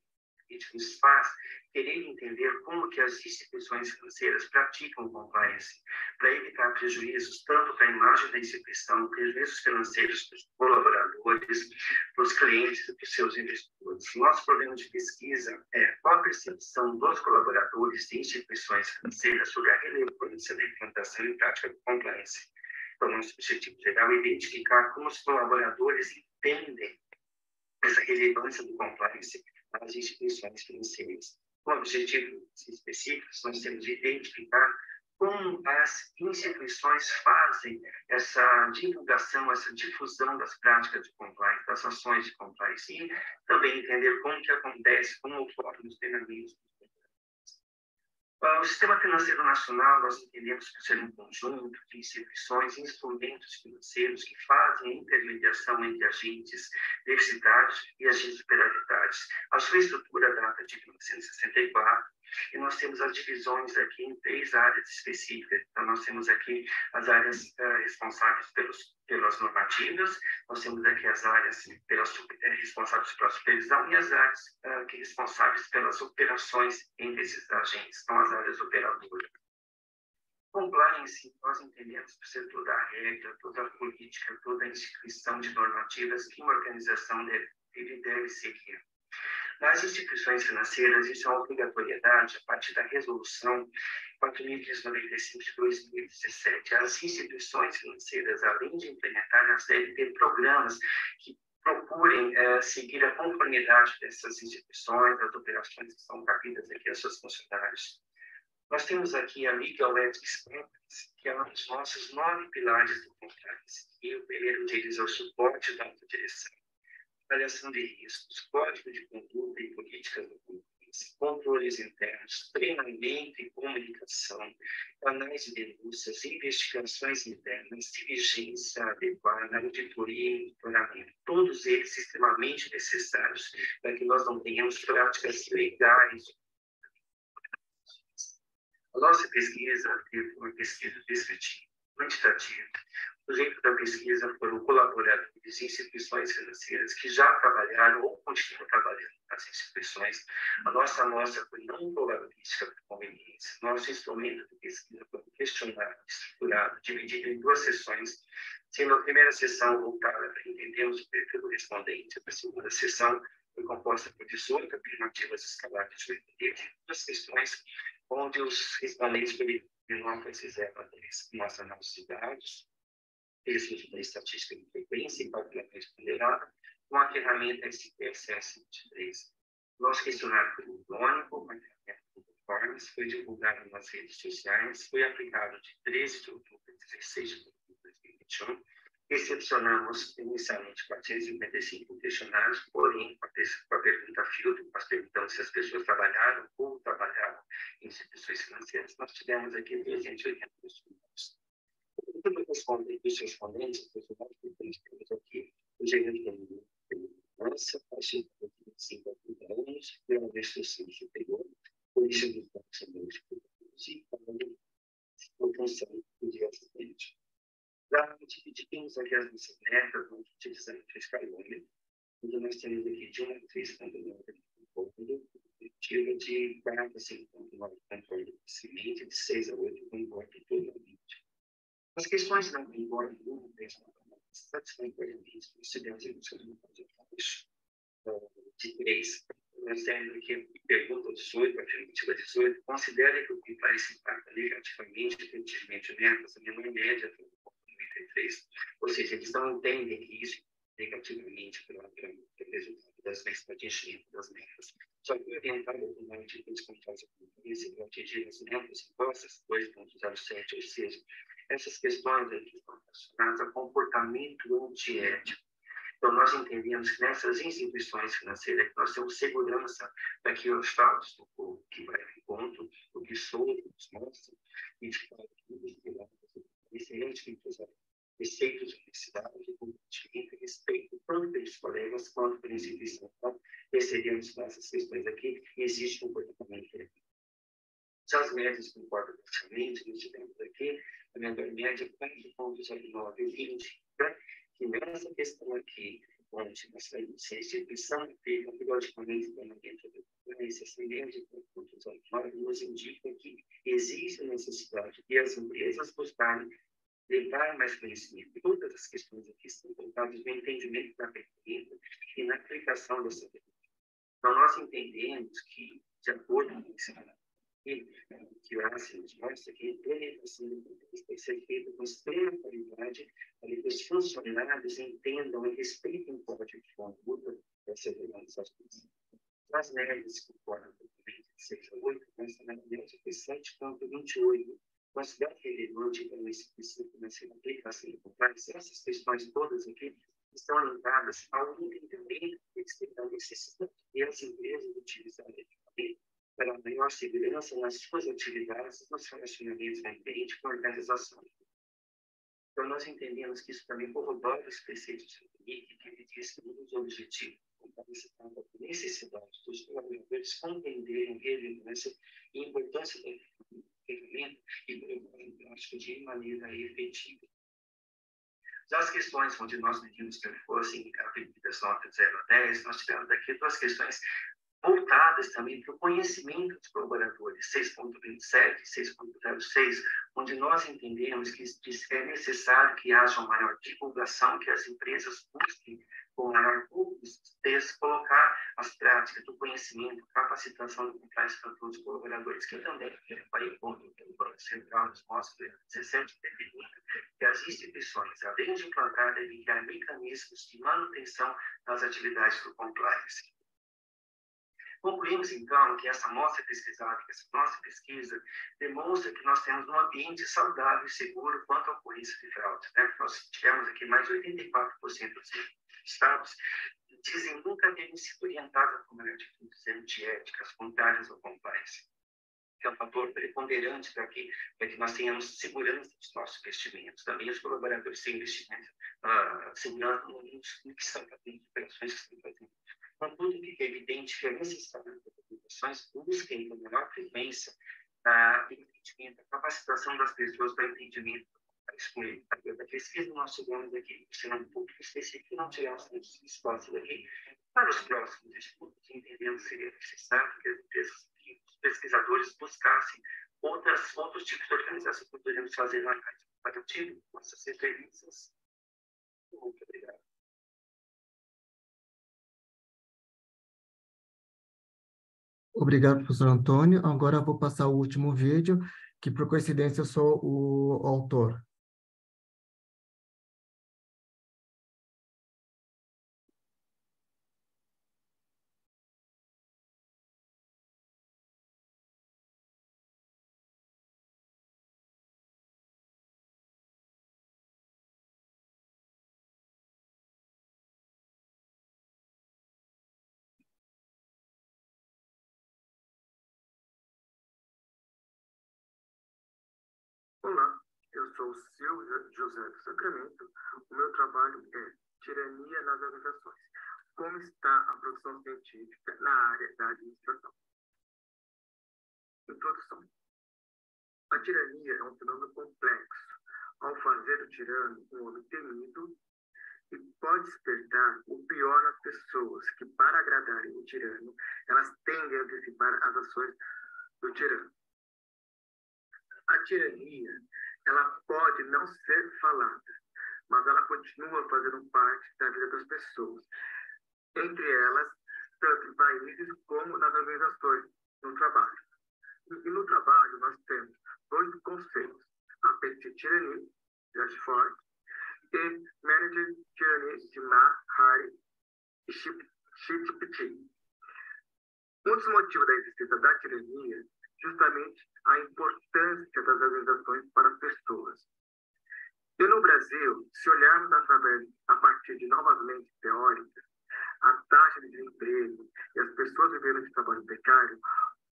político nos faz querer entender como que as instituições financeiras praticam compliance para evitar prejuízos tanto para a imagem da instituição, prejuízos financeiros para os colaboradores, para os clientes e para os seus investidores. Nosso problema de pesquisa é qual a percepção dos colaboradores de instituições financeiras sobre a relevância da implantação e prática do compliance. Então, nosso objetivo geral é identificar como os colaboradores entendem essa relevância do compliance nas instituições financeiras. Com objetivos específicos, nós temos de identificar como as instituições fazem essa divulgação, essa difusão das práticas de compliance, das ações de compliance, e também entender como que acontece, como ocorre nos treinamentos. O sistema financeiro nacional, nós entendemos por ser um conjunto de instituições e instrumentos financeiros que fazem a intermediação entre agentes deficitários e agentes superavitários. A sua estrutura data de 1964 e nós temos as divisões aqui em 3 áreas específicas. Então, nós temos aqui as áreas responsáveis pelas normativas, nós temos aqui as áreas responsáveis pela supervisão e as áreas responsáveis pelas operações entre esses agentes, são as áreas operadoras. Compliance, nós entendemos por ser toda a regra, toda a política, toda a instituição de normativas que uma organização deve seguir. Nas instituições financeiras, isso é uma obrigatoriedade a partir da resolução 4.595 de 2017. As instituições financeiras, além de implementar, elas devem ter programas que procurem seguir a conformidade dessas instituições, das operações que são cabidas aqui aos seus funcionários. Nós temos aqui a Legal Ethics Practice, que é um dos nossos 9 pilares do compliance. E o primeiro deles é o suporte da autodireção, avaliação de riscos, código de conduta e políticas do compliance, controles internos, treinamento e comunicação, canais de denúncias, investigações internas, diligência adequada, auditoria e monitoramento. Todos eles extremamente necessários para que nós não tenhamos práticas ilegais. A nossa pesquisa teve uma pesquisa descritiva, quantitativa. O sujeito da pesquisa foram colaboradores de instituições financeiras que já trabalharam ou continuam trabalhando nas instituições. A nossa amostra foi não colaborística por conveniência. Nosso instrumento de pesquisa foi um questionário estruturado, dividido em 2 sessões, sendo a primeira sessão voltada para entendermos o perfil do respondente. A segunda sessão foi composta por 18 afirmativas escaladas de 2 questões, onde os respondentes nós fizeram nossa análise de dados, pesquisa da estatística de frequência e calculamento ponderado, com a ferramenta SPSS-23. Nosso questionário foi eletrônico, com a ferramenta de performance, foi divulgado nas redes sociais, foi aplicado de 13 de outubro a 16 de outubro de 2021. Recepcionamos inicialmente 455 questionários, porém, com a pergunta filtro, nós perguntamos se as pessoas trabalharam ou trabalhavam em instituições financeiras. Nós tivemos aqui 380 questionários. Dos respondentes, temos aqui o gerente da liderança, faixa de 25 a 30 anos, pela instrução superior, polícia dos bancos e função do dia assistente. Já dividimos aqui as nossas metas, vamos utilizar o fiscalômetro, onde nós temos aqui de 1 a 3,9 objetiva de 4 a 5,9 controle de crescimento, de 6 a 8 controle totalmente. As questões não embora não tenham satisfação coerente, consideramos que de 3. Nós temos aqui pergunta 18, afirmativa 18, considera que o compliance impacta negativamente o atingimento de metas, a menor média do 93, ou seja, eles não entendem que isso negativamente para o resultado das metas, para atingimento das metas. Só que orientado ao tipo de confiança para atingir as metas impostas, 2,07, ou seja, essas questões aqui estão relacionadas a comportamento antiético. Então, nós entendemos que nessas instituições financeiras nós temos segurança para que os estados do povo que vai em conta, o que somos, mostra, e de fato, excelente empresário, receitos de felicidade, comprometimento e respeito, tanto pelos colegas quanto pela instituição. Então, percebemos nessas questões aqui que existe um comportamento ético. Já as médias concordam praticamente, nós tivemos aqui a menor média 4,09 e 20, né? Que nessa questão aqui, onde nós saímos, se a instituição teve periodicamente permanente da essa média 4,09 nos indica que existe a necessidade de as empresas buscarem levar mais conhecimento. Todas as questões aqui estão colocadas no entendimento da pergunta e na aplicação dessa pergunta. Então, nós entendemos que, de acordo com esse que o Arce nos mostra, que a implementação do contexto tem que ser feita com extrema qualidade, para que os funcionários entendam e respeitem o código de conduta da segurança das coisas. As médias que concordam com o 6 a 8, nós na média foi 7,28. Considera relevante para uma instituição financeira a aplicação do compliance. Essas questões todas aqui estão ligadas ao entendimento da necessidade de as empresas utilizarem para maior segurança nas suas atividades, nos relacionamentos da ambiente com a organização. Então, nós entendemos que isso também corrobora os preceitos do NIC, que diz que um dos objetivos da necessidade dos colaboradores compreenderem a relevância e a importância do ferramenta e colocar em prática de maneira efetiva. Já as questões onde nós medimos que fossem a verificação de 0 a 10, nós tivemos aqui duas questões voltadas também para o conhecimento dos colaboradores, 6,27 e 6,06, onde nós entendemos que é necessário que haja uma maior divulgação, que as empresas busquem com maior público, colocar as práticas do conhecimento, capacitação do compliance para todos os colaboradores, que também vai em conta do Banco Central, nos mostra 17 que as instituições, além de implantar, devem criar mecanismos de manutenção das atividades do compliance. Concluímos, então, que essa amostra pesquisada, que essa nossa pesquisa, demonstra que nós temos um ambiente saudável e seguro quanto à ocorrência de fraude. Né? Nós tivemos aqui mais de 84% dos estados dizem nunca terem sido orientados a tomar atitudes antiéticas, contrárias ao compliance, que é um fator preponderante para que nós tenhamos segurança dos nossos investimentos. Também os colaboradores têm investimento, segurança no que estão fazendo, operações que estão fazendo. Contudo, fica evidente que é necessário que as organizações busquem com menor frequência o entendimento, a capacitação das pessoas para o entendimento da pesquisa. Nós chegamos aqui, sendo um pouco específico, não tiramos muitos espaços aqui. Para os próximos estudos, entendemos que seria necessário que as empresas, que os pesquisadores buscassem outros tipos de organização que poderíamos fazer na casa comparativo, nossas referências. Muito obrigado. Obrigado, professor Antônio. Agora eu vou passar o último vídeo, que por coincidência eu sou o autor. Olá, eu sou Silvio José do Sacramento. O meu trabalho é Tirania nas Organizações. Como está a produção científica na área da administração? Introdução. A tirania é um fenômeno complexo, ao fazer do tirano um homem temido e pode despertar o pior nas pessoas que, para agradarem o tirano, elas tendem a antecipar as ações do tirano. A tirania, ela pode não ser falada, mas ela continua fazendo parte da vida das pessoas, entre elas, tanto em países como nas organizações, no trabalho. E no trabalho nós temos dois conceitos, a petite tyrannie, de Ashford, e manager tyrannie, de Mahari e Shipti. Um dos motivos da existência da tirania justamente a importância das organizações para as pessoas. E no Brasil, se olharmos a partir de novas lentes teóricas, a taxa de desemprego e as pessoas vivendo de trabalho precário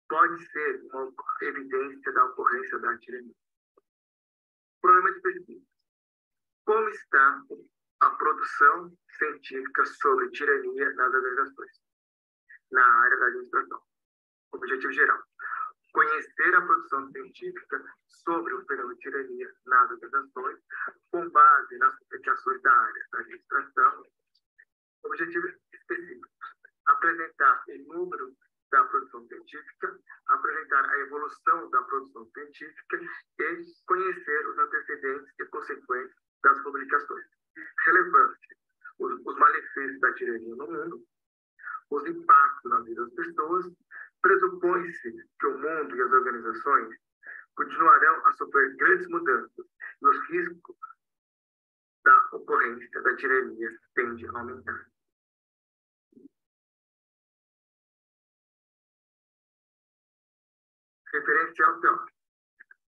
pode ser uma evidência da ocorrência da tirania. Problema de pesquisa. Como está a produção científica sobre tirania nas organizações, na área da administração? Objetivo geral: conhecer a produção científica sobre o fenômeno de tirania nas organizações, com base nas publicações da área da administração. Objetivos específicos: apresentar o número da produção científica, apresentar a evolução da produção científica e conhecer os antecedentes e consequências das publicações. Relevância: os malefícios da tirania no mundo, os impactos na vida das pessoas. Pressupõe-se que o mundo e as organizações continuarão a sofrer grandes mudanças e os riscos da ocorrência da tirania tendem a aumentar. Referencial teórico.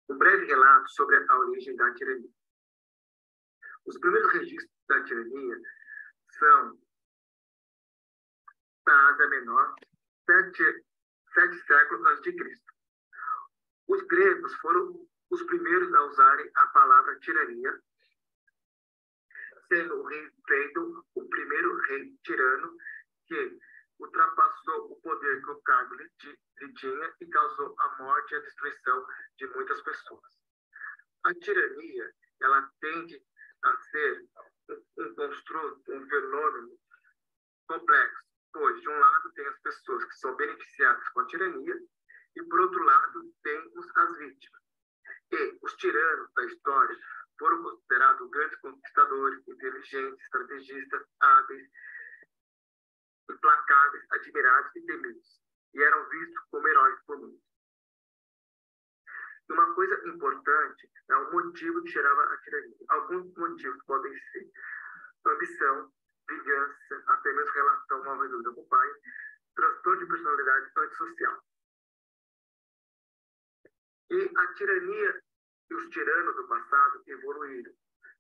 Um breve relato sobre a origem da tirania. Os primeiros registros da tirania são na Ásia Menor, 7 séculos antes de Cristo. Os gregos foram os primeiros a usarem a palavra tirania, sendo o rei Phaedon o primeiro rei tirano que ultrapassou o poder que o cargo lhe tinha e causou a morte e a destruição de muitas pessoas. A tirania, ela tende a ser um construto, um fenômeno complexo, pois, de um lado, tem as pessoas que são beneficiadas com a tirania e, por outro lado, temos as vítimas. E os tiranos da história foram considerados grandes conquistadores, inteligentes, estrategistas, hábeis, implacáveis, admirados e temidos, e eram vistos como heróis comuns. E uma coisa importante é o motivo que gerava a tirania. Alguns motivos podem ser ambição, vingança, até mesmo relação mal resolvida com o pai, transtorno de personalidade antissocial. E a tirania e os tiranos do passado evoluíram.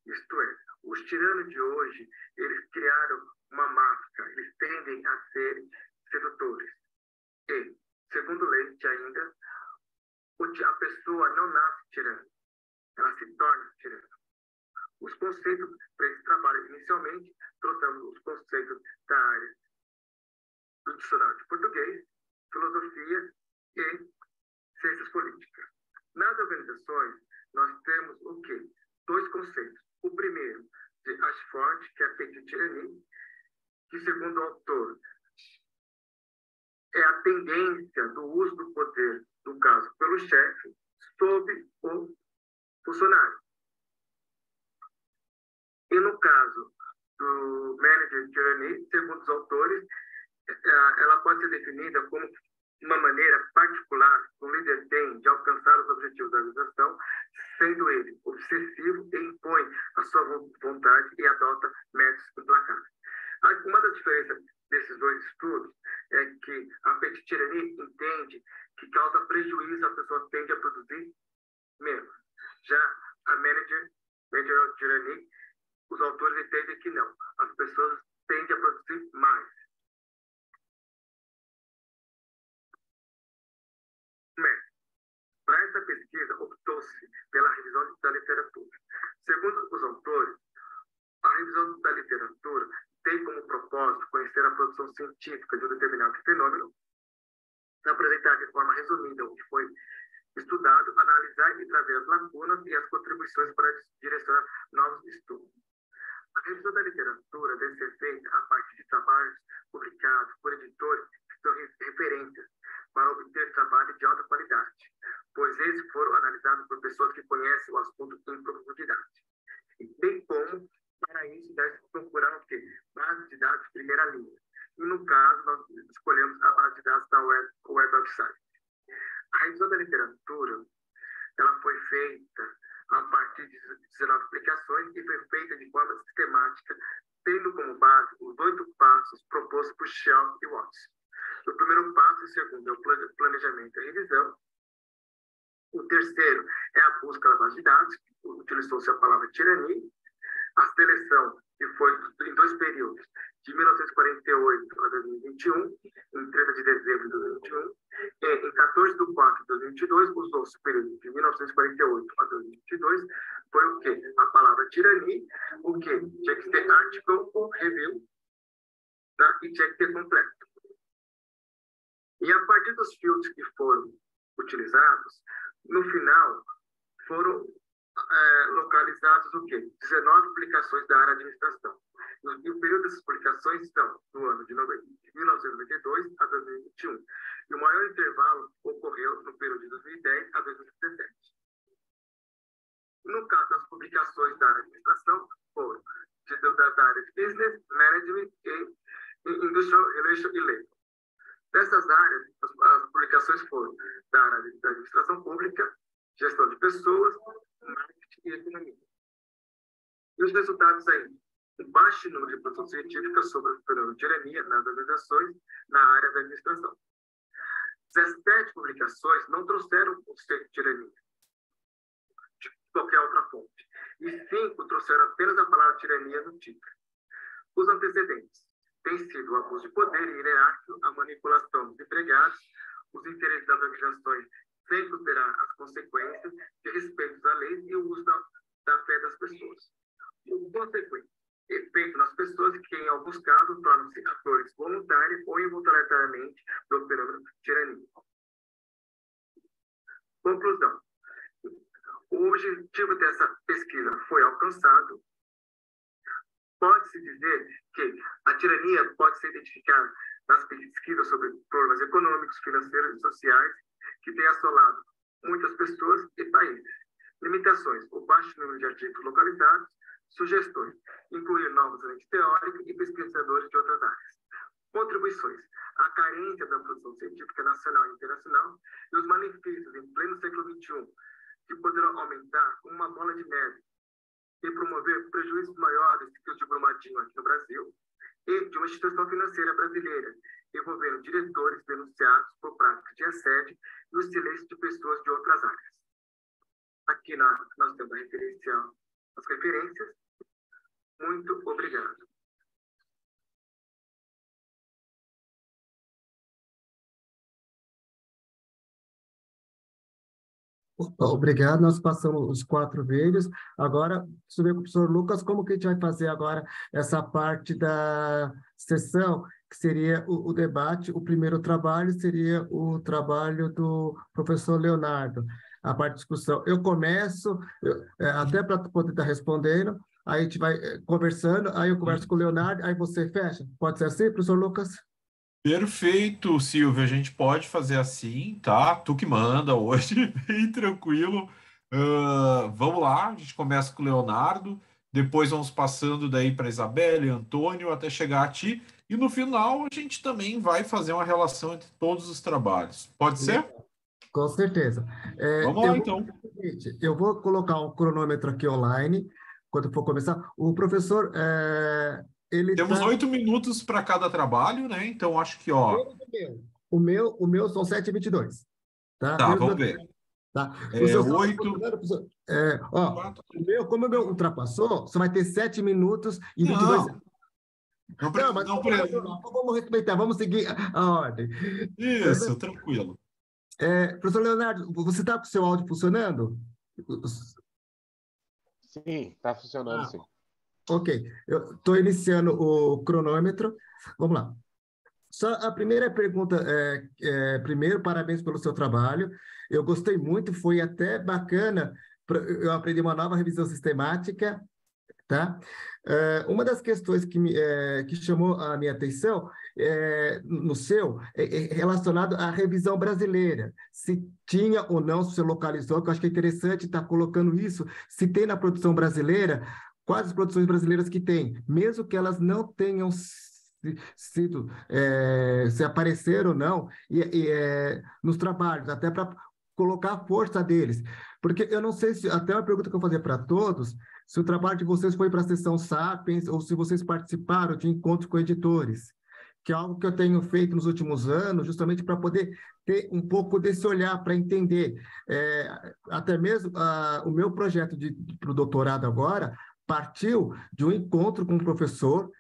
Isto é, os tiranos de hoje, eles criaram uma máscara, eles tendem a ser sedutores. E, segundo Leite ainda, a pessoa não nasce tirana, ela se torna tirana. Os conceitos para esse trabalho, inicialmente, trouxemos os conceitos da área do dicionário de português, filosofia e ciências políticas. Nas organizações, nós temos o quê? Dois conceitos. O primeiro, de Ashford, que é a petite tyrannie, que, segundo o autor, é a tendência do uso do poder, no caso, pelo chefe, sobre o funcionário. E no caso do manager tyrannie, segundo os autores, ela pode ser definida como uma maneira particular que o líder tem de alcançar os objetivos da organização, sendo ele obsessivo e impõe a sua vontade e adota métodos implacáveis. Uma das diferenças desses dois estudos é que a petite tyrannie entende que causa prejuízo, a pessoa tende a produzir menos. Já a manager tyrannie, os autores entendem que não. As pessoas tendem a produzir mais. Para essa pesquisa, optou-se pela revisão da literatura. Segundo os autores, a revisão da literatura tem como propósito conhecer a produção científica de um determinado fenômeno, apresentar de forma resumida o que foi estudado, analisar analisar e trazer as lacunas e as contribuições para direcionar novos estudos. A revisão da literatura deve ser feita a partir de trabalhos publicados por editores que são referências para obter trabalho de alta qualidade, pois eles foram analisados por pessoas que conhecem o assunto em profundidade. E bem como, para isso, deve procurar o quê? Base de dados de primeira linha. E, no caso, nós escolhemos a base de dados da Web of Science. A revisão da literatura, ela foi feita a partir de 19 aplicações e foi feita de forma sistemática, tendo como base os 8 passos propostos por Shell e Watts. O primeiro passo e o segundo é o planejamento e a revisão. O terceiro é a busca da base de dados, utilizou-se a palavra tirania. A seleção, que foi em 2 períodos, de 1948 a 2021, em 30 de dezembro de 2021, e em 14 de 4 de 2022, usou-se o período de 1948 a 2022, foi o quê? A palavra tirania, o quê? Tinha que ter article ou review, tá? E tinha que ter completo. E a partir dos filtros que foram utilizados, no final, foram localizados o quê? 19 publicações da área de administração. E o período dessas publicações estão no ano de 1992 a 2021. E o maior intervalo ocorreu no período de 2010 a 2017. No caso das publicações da área de administração, foram da área de Business, Management e Industrial Relations e Labor. Dessas áreas, as publicações foram da área da administração pública, gestão de pessoas, marketing e economia. E os resultados aí? Um baixo número de produção científica sobre o fenômeno de tirania nas organizações na área da administração. 17 publicações não trouxeram o conceito de tirania de qualquer outra fonte. E 5 trouxeram apenas a palavra tirania no título. Os antecedentes têm sido o abuso de poder hierárquico, a manipulação dos empregados, os interesses das organizações sem considerar as consequências de respeito às leis e o uso da fé das pessoas. O consequente efeito nas pessoas que, em alguns casos, tornam-se atores voluntários ou involuntariamente do fenômeno de tirania. Conclusão. O objetivo dessa pesquisa foi alcançado. Pode-se dizer que a tirania pode ser identificada nas pesquisas sobre problemas econômicos, financeiros e sociais que têm assolado muitas pessoas e países. Limitações: o baixo número de artigos localizados. Sugestões: incluir novas lentes teóricas e pesquisadores de outras áreas. Contribuições: a carência da produção científica nacional e internacional e os malefícios em pleno século XXI, que poderão aumentar como uma bola de neve e promover prejuízos maiores que os de Brumadinho aqui no Brasil, e de uma instituição financeira brasileira, envolvendo diretores denunciados por práticas de assédio e o silêncio de pessoas de outras áreas. Aqui nós temos as referências. Muito obrigado. Obrigado, nós passamos os 4 vídeos. Agora, deixa eu ver com o professor Lucas como que a gente vai fazer agora essa parte da sessão, que seria o debate. O primeiro trabalho seria o trabalho do professor Leonardo, a parte de discussão. Eu começo, até para poder estar respondendo, aí a gente vai conversando, aí eu converso com o Leonardo, aí você fecha. Pode ser assim, professor Lucas? Perfeito, Silvia. A gente pode fazer assim, tá? Tu que manda hoje, bem tranquilo. Vamos lá, a gente começa com o Leonardo, depois vamos passando daí para Isabelle, Antônio, até chegar a ti. E no final a gente também vai fazer uma relação entre todos os trabalhos. Pode ser? Com certeza. Vamos lá, então. Eu vou colocar um cronômetro aqui online, quando for começar. O professor, Temos 8 minutos para cada trabalho, né? Então, acho que, ó... O meu são 7h22. Tá, vamos ver. Tá. 8... Como o meu ultrapassou, você vai ter 7 minutos e 22 segundos. Vamos respeitar, vamos seguir a ordem. Isso, tranquilo. Professor Leonardo, você está com o seu áudio funcionando? Sim, está funcionando, sim. Ok, eu estou iniciando o cronômetro. Vamos lá. Só a primeira pergunta primeiro, parabéns pelo seu trabalho. Eu gostei muito, foi até bacana. Eu aprendi uma nova revisão sistemática, tá? Uma das questões que chamou a minha atenção no seu é relacionado à revisão brasileira. Se tinha ou não, se você localizou, que eu acho que é interessante estar colocando isso. Se tem na produção brasileira, quais as produções brasileiras que tem, mesmo que elas não tenham sido, se aparecer ou não, nos trabalhos, até para colocar a força deles. Porque eu não sei se, até uma pergunta que eu vou fazer para todos, se o trabalho de vocês foi para a sessão Sapiens ou se vocês participaram de encontros com editores, que é algo que eu tenho feito nos últimos anos, justamente para poder ter um pouco desse olhar, para entender. Até mesmo o meu projeto para o doutorado agora partiu de um encontro com um professor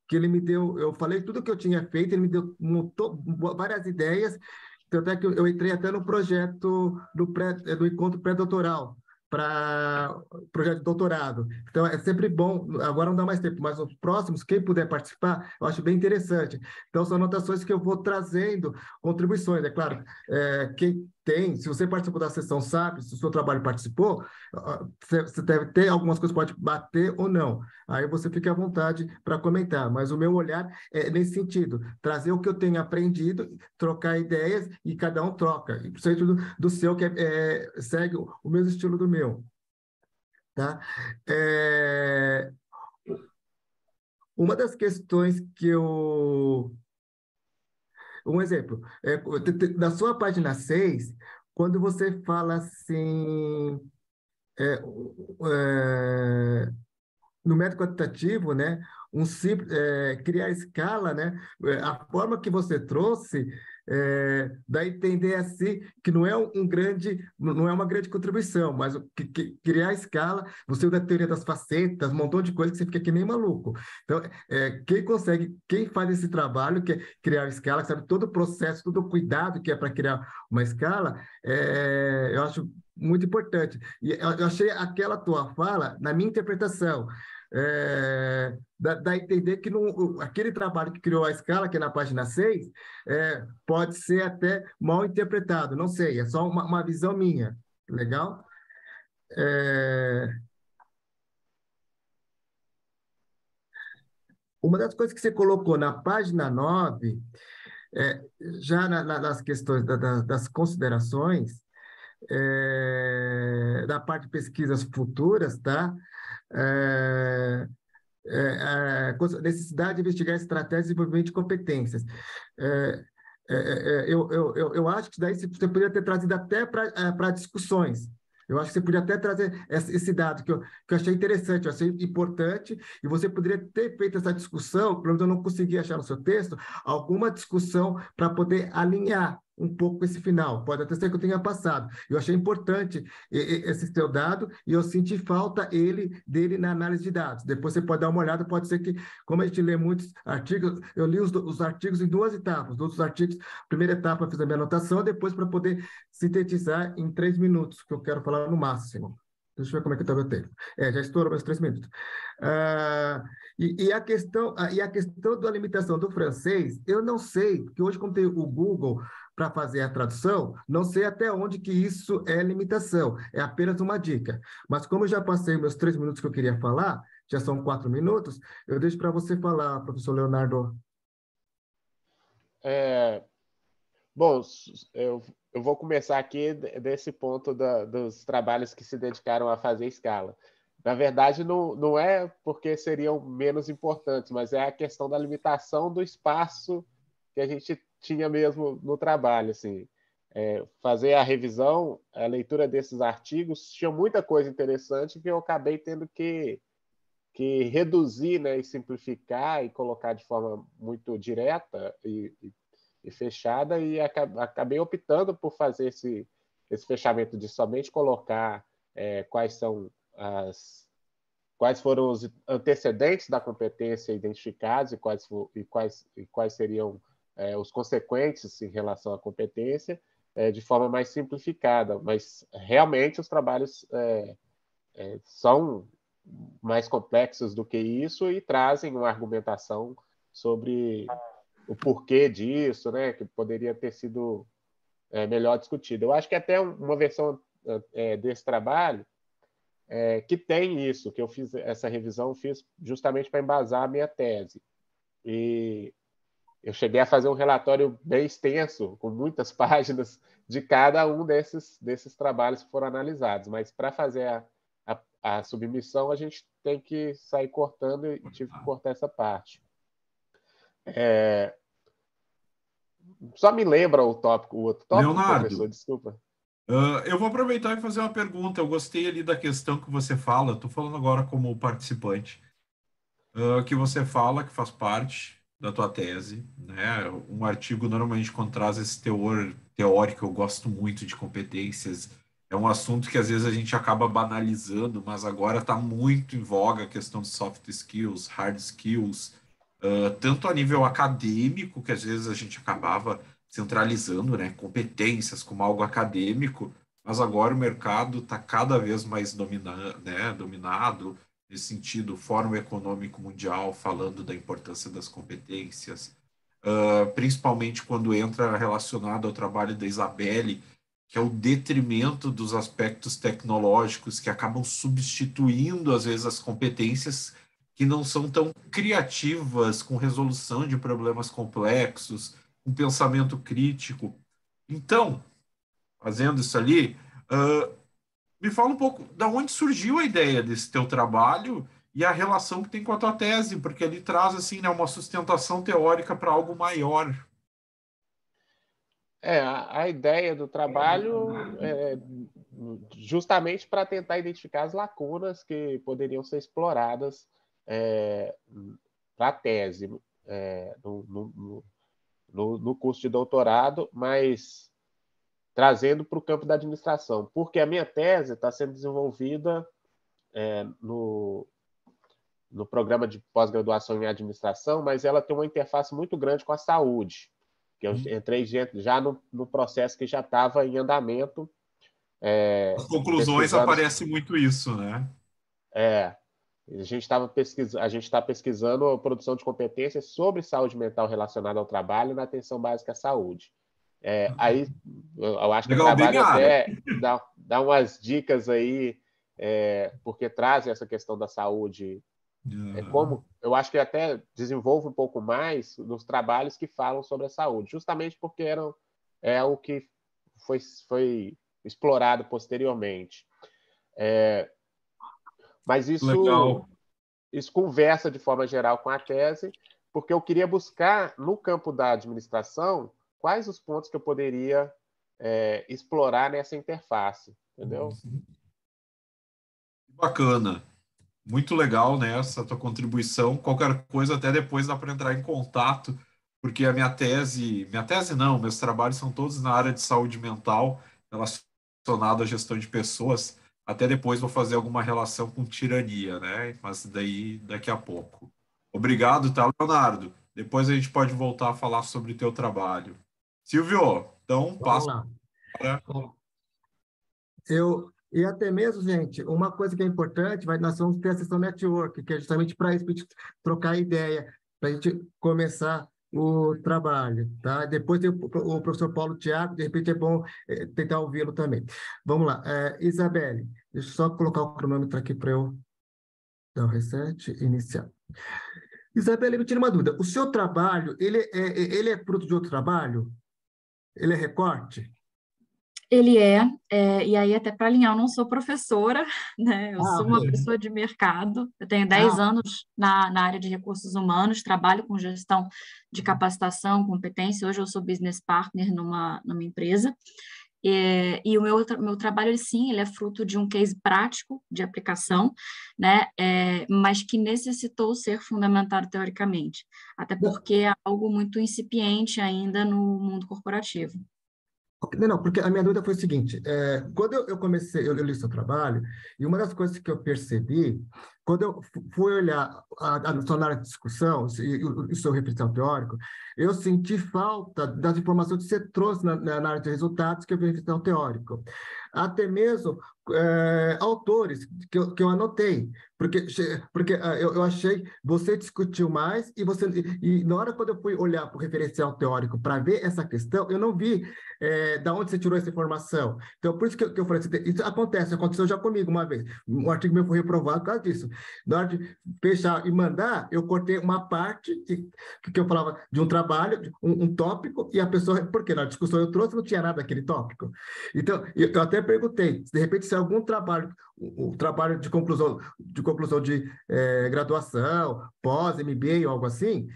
que ele me deu, eu falei tudo que eu tinha feito, ele me deu várias ideias, tanto é que eu entrei até no projeto do encontro pré-doutoral, para projeto de doutorado. Então, é sempre bom, agora não dá mais tempo, mas os próximos, quem puder participar, eu acho bem interessante. Então, são anotações que eu vou trazendo, contribuições, é claro. Quem tem, se você participou da sessão SAP, se o seu trabalho participou, você deve ter algumas coisas que pode bater ou não. Aí você fica à vontade para comentar, mas o meu olhar é nesse sentido, trazer o que eu tenho aprendido, trocar ideias e cada um troca. E principalmente do seu, que segue o mesmo estilo do meu. Tá? Uma das questões que eu... Um exemplo, na sua página 6, quando você fala assim... no método quantitativo, né, criar escala, né, a forma que você trouxe dá a entender assim que não é não é uma grande contribuição, mas criar escala, você usa a teoria das facetas, um montão de coisa que você fica que nem maluco. Então, quem faz esse trabalho, que é criar escala, que sabe todo o processo, todo o cuidado que é para criar uma escala, eu acho muito importante. E eu achei aquela tua fala, na minha interpretação, dá a entender que aquele trabalho que criou a escala, que é na página 6, pode ser até mal interpretado, não sei, é só uma visão minha. Legal? Uma das coisas que você colocou na página 9, já nas questões das considerações, da parte de pesquisas futuras, tá? Necessidade de investigar estratégias de desenvolvimento de competências. Eu acho que daí você poderia ter trazido até para discussões. Eu acho que você podia até trazer esse dado que eu achei interessante, eu achei importante, e você poderia ter feito essa discussão, pelo menos eu não consegui achar no seu texto, alguma discussão para poder alinhar um pouco esse final. Pode até ser que eu tenha passado. Eu achei importante esse seu dado e eu senti falta dele na análise de dados. Depois você pode dar uma olhada, pode ser que, como a gente lê muitos artigos, eu li os artigos em duas etapas. Dos artigos, primeira etapa eu fiz a minha anotação, depois para poder sintetizar em 3 minutos, que eu quero falar no máximo. Deixa eu ver como é que está o meu tempo. Já estourou meus 3 minutos. E a questão da limitação do francês, eu não sei, porque hoje, como tem o Google para fazer a tradução, não sei até onde que isso é limitação, é apenas uma dica. Mas como eu já passei meus 3 minutos que eu queria falar, já são 4 minutos, eu deixo para você falar, professor Leonardo. Bom, eu vou começar aqui desse ponto dos trabalhos que se dedicaram a fazer escala. Na verdade, não é porque seriam menos importantes, mas é a questão da limitação do espaço que a gente tinha mesmo no trabalho. Assim. Fazer a revisão, a leitura desses artigos, tinha muita coisa interessante que eu acabei tendo que reduzir, né, e simplificar e colocar de forma muito direta e fechada, e acabei optando por fazer esse fechamento de somente colocar quais foram os antecedentes da competência identificados e quais seriam os consequentes em relação à competência, de forma mais simplificada. Mas realmente os trabalhos são mais complexos do que isso e trazem uma argumentação sobre o porquê disso, né? Que poderia ter sido melhor discutido. Eu acho que até uma versão desse trabalho que tem isso, que eu fiz essa revisão, fiz justamente para embasar a minha tese. E eu cheguei a fazer um relatório bem extenso, com muitas páginas, de cada um desses trabalhos que foram analisados. Mas para fazer a submissão, a gente tem que sair cortando e tive que cortar essa parte. Só me lembra o outro tópico, Leonardo, professor, desculpa. Eu vou aproveitar e fazer uma pergunta. Eu gostei ali da questão que você fala, estou falando agora como participante, que você fala que faz parte da tua tese, né? Um artigo, normalmente, quando traz esse teor teórico, eu gosto muito de competências. É um assunto que, às vezes, a gente acaba banalizando, mas agora está muito em voga a questão de soft skills, hard skills, tanto a nível acadêmico, que às vezes a gente acabava centralizando, né, competências como algo acadêmico, mas agora o mercado está cada vez mais dominado, nesse sentido, o Fórum Econômico Mundial falando da importância das competências, principalmente quando entra relacionado ao trabalho da Isabelle, que é o detrimento dos aspectos tecnológicos que acabam substituindo, às vezes, as competências que não são tão criativas com resolução de problemas complexos, um pensamento crítico. Então, fazendo isso ali, me fala um pouco da onde surgiu a ideia desse teu trabalho e a relação que tem com a tua tese, porque ele traz assim, né, uma sustentação teórica para algo maior. A ideia do trabalho é justamente para tentar identificar as lacunas que poderiam ser exploradas para a tese no curso de doutorado, mas trazendo para o campo da administração, porque a minha tese está sendo desenvolvida no programa de pós-graduação em administração, mas ela tem uma interface muito grande com a saúde, que eu entrei já no processo que já estava em andamento. As conclusões aparece muito isso, né? A gente está pesquisando a produção de competências sobre saúde mental relacionada ao trabalho na atenção básica à saúde. Aí eu acho que legal, o trabalho até dá umas dicas aí, porque traz essa questão da saúde. Como eu acho que até desenvolve um pouco mais nos trabalhos que falam sobre a saúde, justamente porque é o que foi explorado posteriormente. Mas isso conversa de forma geral com a tese, porque eu queria buscar, no campo da administração, quais os pontos que eu poderia explorar nessa interface, entendeu? Bacana. Muito legal, né, essa tua contribuição. Qualquer coisa, até depois dá para entrar em contato, porque a minha tese não, meus trabalhos são todos na área de saúde mental, relacionado à gestão de pessoas. Até depois vou fazer alguma relação com tirania, né? Mas daí daqui a pouco. Obrigado, tá, Leonardo? Depois a gente pode voltar a falar sobre o teu trabalho. Silvio, então Vamos passa lá. para... E até mesmo, gente, uma coisa que é importante, nós vamos ter a sessão network, que é justamente para isso, para a gente trocar ideia, para a gente começar o trabalho, tá? Depois tem o professor Paulo Thiago, de repente é bom tentar ouvi-lo também. Vamos lá. Isabelle, deixa eu só colocar o cronômetro aqui para eu dar o reset e iniciar. Isabelle, me tira uma dúvida. O seu trabalho, ele é fruto de outro trabalho? Ele é recorte? Ele e aí até para alinhar, eu não sou professora, né? Eu sou uma pessoa de mercado, eu tenho 10 anos na área de recursos humanos, trabalho com gestão de capacitação, competência, hoje eu sou business partner numa empresa, e o meu trabalho, ele é fruto de um case prático de aplicação, né? Mas que necessitou ser fundamentado teoricamente, até porque é algo muito incipiente ainda no mundo corporativo. Não, porque a minha dúvida foi o seguinte, quando eu comecei, eu li seu trabalho, e uma das coisas que eu percebi, quando eu fui olhar a sua área de discussão e o seu reflexão teórico, eu senti falta das informações que você trouxe na área de resultados, que é o reflexão teórico. Até mesmo autores que eu anotei, Porque eu achei, você discutiu mais e na hora quando eu fui olhar para o referencial teórico para ver essa questão, eu não vi da onde você tirou essa informação. Então, por isso que eu falei assim, isso aconteceu já comigo uma vez. Um artigo meu foi reprovado por causa disso. Na hora de fechar e mandar, eu cortei uma parte que eu falava de um trabalho, um tópico, e a pessoa, porque na discussão eu trouxe, não tinha nada daquele tópico. Então, eu até perguntei, de repente, se algum trabalho, o trabalho de conclusão de graduação, pós, MBA ou algo assim,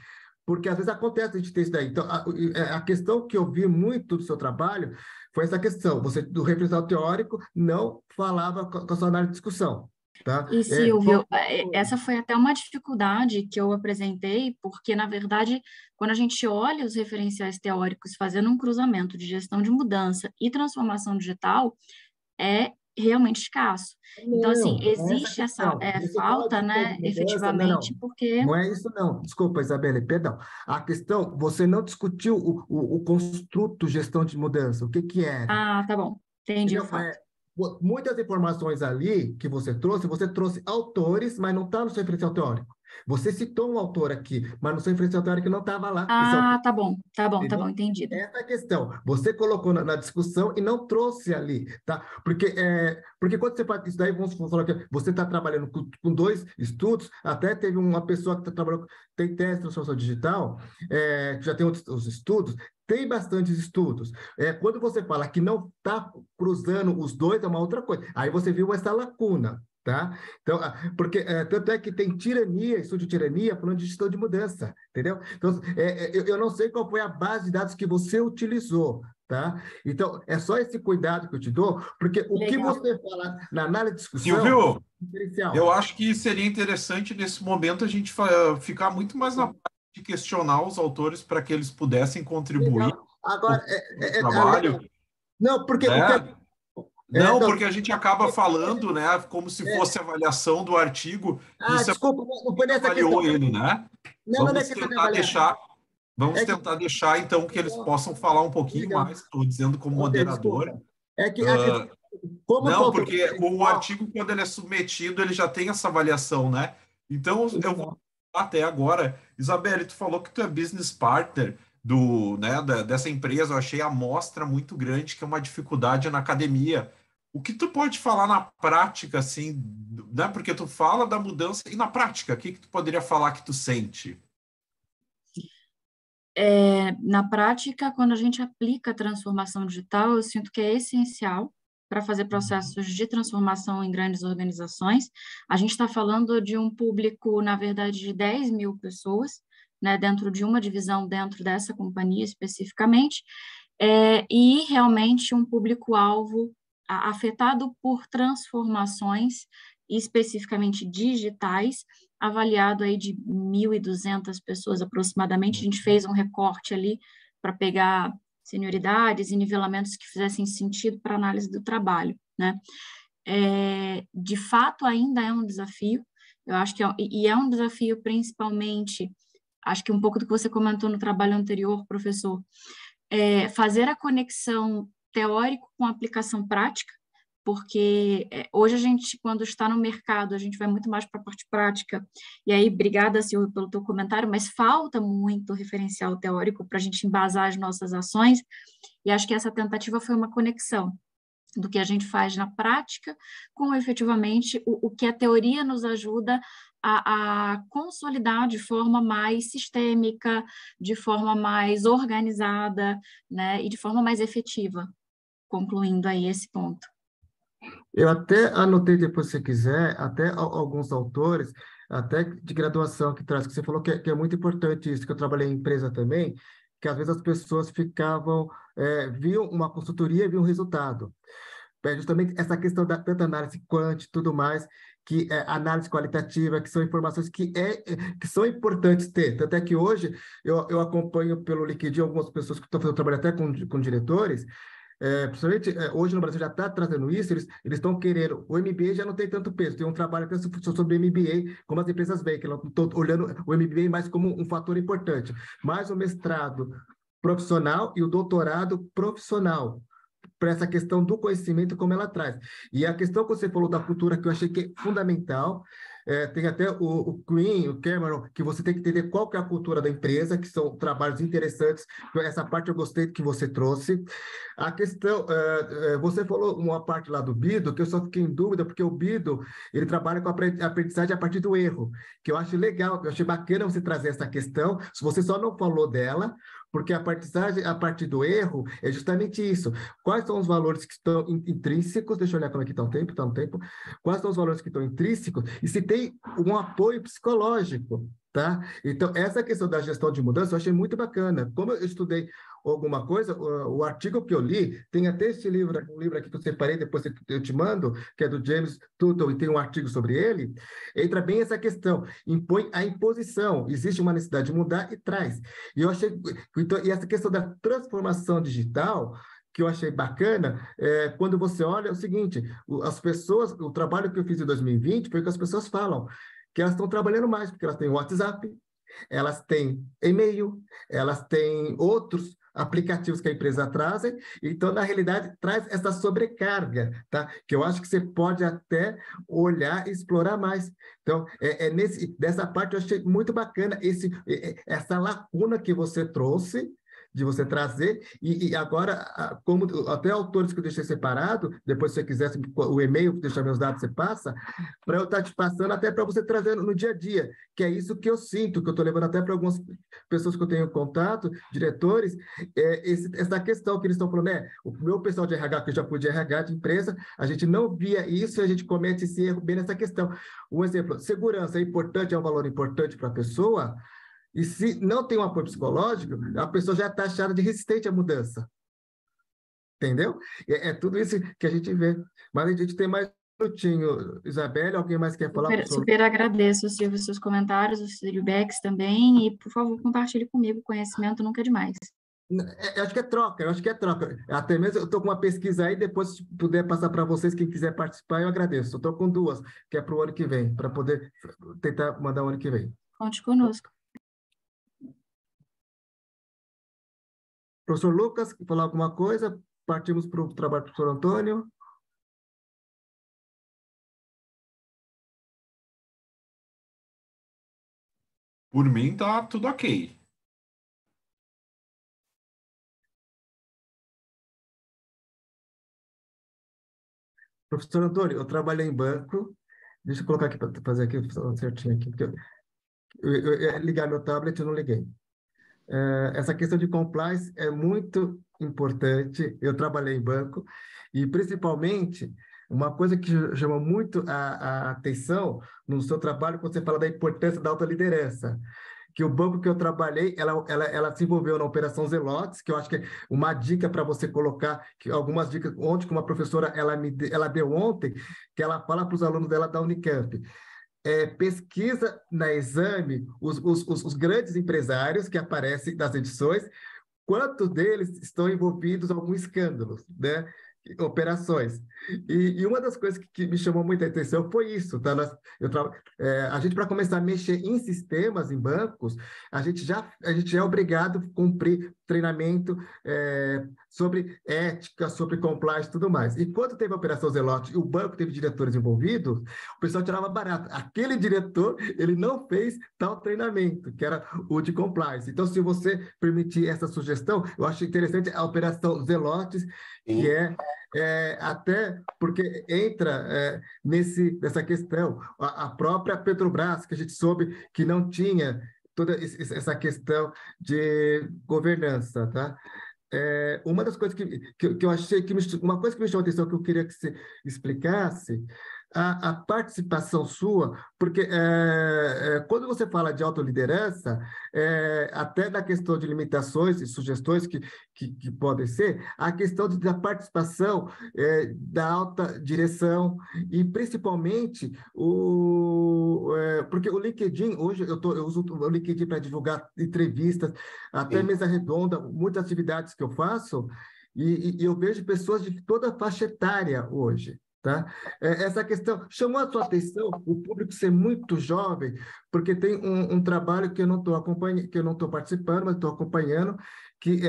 porque às vezes acontece a gente ter isso daí. Então, a questão que eu vi muito do seu trabalho foi essa questão, você, do referencial teórico, não falava com a sua análise de discussão. Tá? E, Silvio, essa foi até uma dificuldade que eu apresentei, porque, na verdade, quando a gente olha os referenciais teóricos fazendo um cruzamento de gestão de mudança e transformação digital, é realmente escasso. Então, assim, existe essa falta, né, efetivamente, porque... Não é isso, não. Desculpa, Isabelle, perdão. A questão, você não discutiu o construto gestão de mudança, o que era. Ah, tá bom. Entendi o fato. Muitas informações ali que você trouxe autores, mas não está no seu referencial teórico. Você citou um autor aqui, mas no seu referencial teórico não estava lá. Ah, tá bom, entendido. Essa é a questão. Você colocou na discussão e não trouxe ali, tá? Porque quando você faz isso daí, vamos falar que você está trabalhando com 2 estudos, até teve uma pessoa que tem teste de transformação digital, que já tem os estudos, tem bastantes estudos. Quando você fala que não está cruzando os dois, é uma outra coisa. Aí você viu essa lacuna, tá? Então, porque tanto é que tem tirania, estudo de tirania, falando de gestão de mudança, entendeu? Então, eu não sei qual foi a base de dados que você utilizou, tá? Então, é só esse cuidado que eu te dou, porque o que você fala na análise de discussão... Silvio, eu acho que seria interessante, nesse momento, a gente ficar muito mais na parte de questionar os autores para que eles pudessem contribuir agora no trabalho. Não, porque... Não, porque a gente acaba falando, né, como se fosse avaliação do artigo. Desculpa, não foi nessa avaliou questão. Ele, né? Vamos tentar deixar, então, que eles possam falar um pouquinho mais. Estou dizendo como moderador. Não, porque o artigo, quando ele é submetido, ele já tem essa avaliação, né? Então, eu vou até agora. Isabelle, tu falou que tu é business partner dessa empresa. Eu achei a amostra muito grande, que é uma dificuldade na academia. O que tu pode falar na prática, assim, né? Porque tu fala da mudança, e na prática, o que tu poderia falar que tu sente? Na prática, quando a gente aplica a transformação digital, eu sinto que é essencial para fazer processos de transformação em grandes organizações. A gente está falando de um público, na verdade, de 10 mil pessoas, né, dentro de uma divisão dentro dessa companhia especificamente, e realmente um público-alvo afetado por transformações especificamente digitais, avaliado aí de 1.200 pessoas aproximadamente. A gente fez um recorte ali para pegar senioridades e nivelamentos que fizessem sentido para análise do trabalho, né? De fato, ainda é um desafio, eu acho que é um desafio principalmente, acho que um pouco do que você comentou no trabalho anterior, professor, fazer a conexão teórico com aplicação prática, porque hoje a gente, quando está no mercado, a gente vai muito mais para a parte prática, e aí, obrigada, Silvio, pelo teu comentário, mas falta muito referencial teórico para a gente embasar as nossas ações, e acho que essa tentativa foi uma conexão do que a gente faz na prática com, efetivamente, o que a teoria nos ajuda a consolidar de forma mais sistêmica, de forma mais organizada, né, e de forma mais efetiva, concluindo aí esse ponto. Eu até anotei, depois, se você quiser, até alguns autores, até de graduação que traz, que você falou que é muito importante isso, que eu trabalhei em empresa também, que às vezes as pessoas ficavam, viam uma consultoria e viam um resultado. Justamente essa questão da tanta análise quant e tudo mais, que é análise qualitativa, que são informações que são importantes ter. Tanto é que hoje eu acompanho pelo LinkedIn algumas pessoas que estão fazendo trabalho até com diretores, principalmente hoje no Brasil já está trazendo isso, eles estão querendo, o MBA já não tem tanto peso, tem um trabalho até sobre MBA, como as empresas veem, que elas estão olhando o MBA mais como um fator importante, mas o mestrado profissional e o doutorado profissional, para essa questão do conhecimento, como ela traz. E a questão que você falou da cultura, que eu achei que é fundamental, tem até o Queen, o Cameron, que você tem que entender qual que é a cultura da empresa, que são trabalhos interessantes. Essa parte eu gostei que você trouxe. A questão, você falou uma parte lá do Bido, que eu só fiquei em dúvida, porque o Bido, ele trabalha com a aprendizagem a partir do erro, que eu acho legal, eu achei bacana você trazer essa questão, se você só não falou dela, porque a aprendizagem a partir do erro é justamente isso. Quais são os valores que estão intrínsecos? Deixa eu olhar como é que está o tempo, Quais são os valores que estão intrínsecos? E se tem um apoio psicológico, tá? Então, essa questão da gestão de mudança eu achei muito bacana. Como eu estudei alguma coisa, o artigo que eu li, tem até um livro aqui que eu separei, depois eu te mando, que é do James Tuttle, e tem um artigo sobre ele, entra bem essa questão, impõe a imposição, existe uma necessidade de mudar e traz. E eu achei, então, e essa questão da transformação digital, que eu achei bacana, quando você olha, é o seguinte, as pessoas, o trabalho que eu fiz em 2020 foi o que as pessoas falam, que elas estão trabalhando mais, porque elas têm WhatsApp, elas têm e-mail, elas têm outros aplicativos que a empresa traz, então, na realidade, traz essa sobrecarga, tá? Que eu acho que você pode até olhar e explorar mais. Então, dessa parte eu achei muito bacana essa lacuna que você trouxe, de você trazer, e agora, como até autores que eu deixei separado, depois se você quiser, o e-mail, deixar meus dados, você passa, para eu estar te passando até para você trazer no dia a dia, que é isso que eu sinto, que eu estou levando até para algumas pessoas que eu tenho contato, diretores, essa questão que eles estão falando, o meu pessoal de RH, que eu já fui de RH de empresa, a gente não via isso e a gente comete esse erro bem nessa questão. Um exemplo, segurança é importante, é um valor importante para a pessoa, e se não tem um apoio psicológico, a pessoa já está achada de resistente à mudança. Entendeu? É tudo isso que a gente vê. Mas a gente tem mais um minutinho. Isabelle, alguém mais quer falar? Super agradeço, Silvio, os seus comentários, os feedbacks também, e, por favor, compartilhe comigo. Conhecimento nunca é demais. Eu acho que é troca. Até mesmo eu estou com uma pesquisa aí, depois, se puder passar para vocês, quem quiser participar, eu agradeço. Eu estou com 2, que é para o ano que vem, para poder tentar mandar o ano que vem. Conte conosco. Professor Lucas, quer falar alguma coisa? Partimos para o trabalho do professor Antônio. Por mim, tá tudo ok. Professor Antônio, eu trabalhei em banco. Deixa eu colocar aqui para fazer aqui certinho aqui, porque eu ia ligar meu tablet e eu não liguei. Essa questão de compliance é muito importante. Eu trabalhei em banco e, principalmente, uma coisa que chama muito a atenção no seu trabalho, quando você fala da importância da alta liderança, que o banco que eu trabalhei, ela se envolveu na Operação Zelotes, que eu acho que é uma dica para você colocar, que algumas dicas, ontem, que uma professora ela deu ontem, que ela fala para os alunos dela da Unicamp. Pesquisa na Exame os grandes empresários que aparecem nas edições, quantos deles estão envolvidos em algum escândalo, né? Operações. E uma das coisas que me chamou muita atenção foi isso, tá? A gente, para começar a mexer em sistemas, em bancos, a gente já é obrigado a cumprir treinamento sobre ética, sobre compliance e tudo mais. E quando teve a Operação Zelote e o banco teve diretores envolvidos, o pessoal tirava barato. Aquele diretor, ele não fez tal treinamento, que era o de compliance. Então, se você permitir essa sugestão, eu acho interessante a Operação Zelotes, que até porque entra nessa questão, a própria Petrobras, que a gente soube que não tinha toda essa questão de governança, tá? Uma das coisas que eu achei uma coisa que me chamou a atenção, que eu queria que você explicasse, a participação sua, porque quando você fala de autoliderança, até na questão de limitações e sugestões que podem ser, a questão da participação da alta direção e principalmente porque o LinkedIn, hoje eu uso o LinkedIn para divulgar entrevistas, até mesa redonda, muitas atividades que eu faço, e eu vejo pessoas de toda a faixa etária hoje. Tá? Essa questão chamou a sua atenção, o público ser muito jovem, porque tem um trabalho que eu não estou acompanhando, que eu não estou participando, mas estou acompanhando, que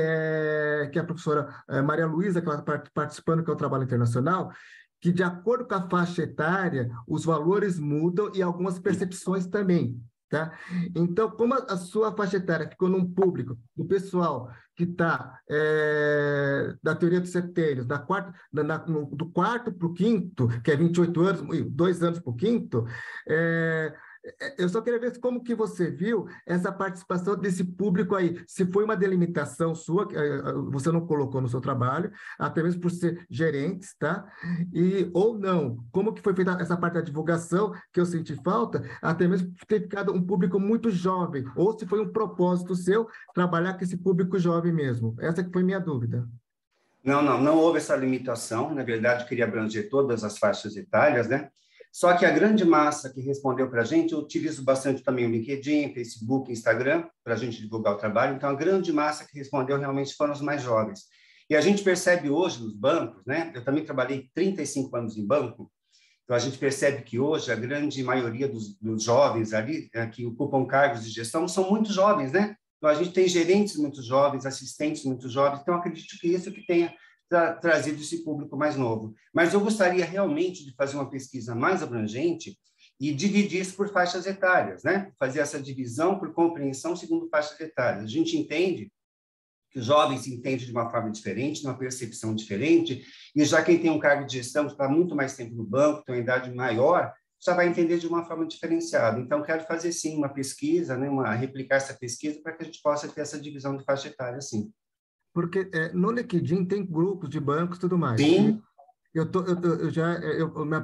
a professora Maria Luísa, que ela está participando, que é o trabalho internacional, que de acordo com a faixa etária, os valores mudam e algumas percepções também. Tá? Então, como a sua faixa etária ficou num público, do pessoal que está da teoria dos setênios, do quarto para o quinto, que é 28 anos, 2 anos para o quinto, eu só queria ver como que você viu essa participação desse público aí, se foi uma delimitação sua, que você não colocou no seu trabalho, até mesmo por ser gerentes, tá? Ou não, como que foi feita essa parte da divulgação, que eu senti falta, até mesmo por ter ficado um público muito jovem, ou se foi um propósito seu trabalhar com esse público jovem mesmo. Essa que foi minha dúvida. Não houve essa limitação, na verdade, eu queria abranger todas as faixas etárias, né? Só que a grande massa que respondeu para a gente, eu utilizo bastante também o LinkedIn, Facebook, Instagram, para a gente divulgar o trabalho, então a grande massa que respondeu realmente foram os mais jovens. E a gente percebe hoje nos bancos, né? Eu também trabalhei 35 anos em banco, então a gente percebe que hoje a grande maioria dos jovens ali, que ocupam cargos de gestão, são muito jovens, né? Então a gente tem gerentes muito jovens, assistentes muito jovens, então acredito que isso que tenha trazido esse público mais novo. Mas eu gostaria realmente de fazer uma pesquisa mais abrangente e dividir isso por faixas etárias, né? Fazer essa divisão por compreensão segundo faixas etárias. A gente entende que os jovens se entendem de uma forma diferente, de uma percepção diferente, e já quem tem um cargo de gestão, que está muito mais tempo no banco, tem uma idade maior, já vai entender de uma forma diferenciada. Então, quero fazer, sim, uma pesquisa, né? Replicar essa pesquisa para que a gente possa ter essa divisão de faixa etária, sim. Porque no LinkedIn tem grupos de bancos e tudo mais. Sim.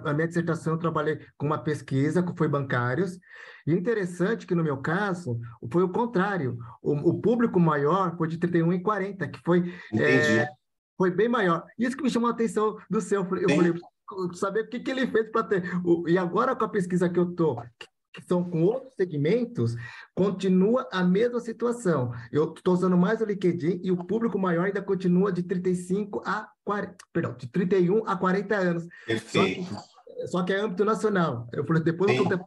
A minha dissertação eu trabalhei com uma pesquisa que foi bancários, e interessante que no meu caso foi o contrário. O público maior foi de 31 e 40, que foi bem maior. Isso que me chamou a atenção do seu. Eu falei, saber o que ele fez para ter. E agora com a pesquisa que eu estou, que são com outros segmentos, continua a mesma situação. Eu estou usando mais o LinkedIn e o público maior ainda continua de 35 a 40, perdão, de 31 a 40 anos. Perfeito. Só que é âmbito nacional. Eu falei, depois eu estou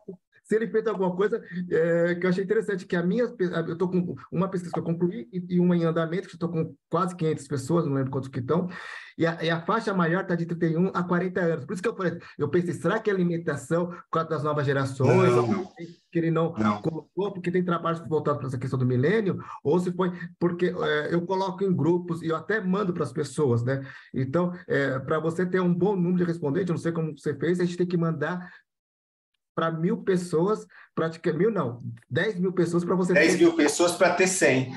se ele fez alguma coisa que eu achei interessante, que eu estou com uma pesquisa que eu concluí e uma em andamento, que estou com quase 500 pessoas, não lembro quantos que estão, e a faixa maior está de 31 a 40 anos. Por isso que eu pensei, será que é limitação por causa das novas gerações? Não. Que ele não colocou, porque tem trabalhos voltados para essa questão do milênio, ou se foi porque eu coloco em grupos e eu até mando para as pessoas, né? Então, para você ter um bom número de respondentes, eu não sei como você fez, a gente tem que mandar para 1.000 pessoas, praticamente 1.000 não, 10 mil pessoas para você 10 mil pessoas para ter 100.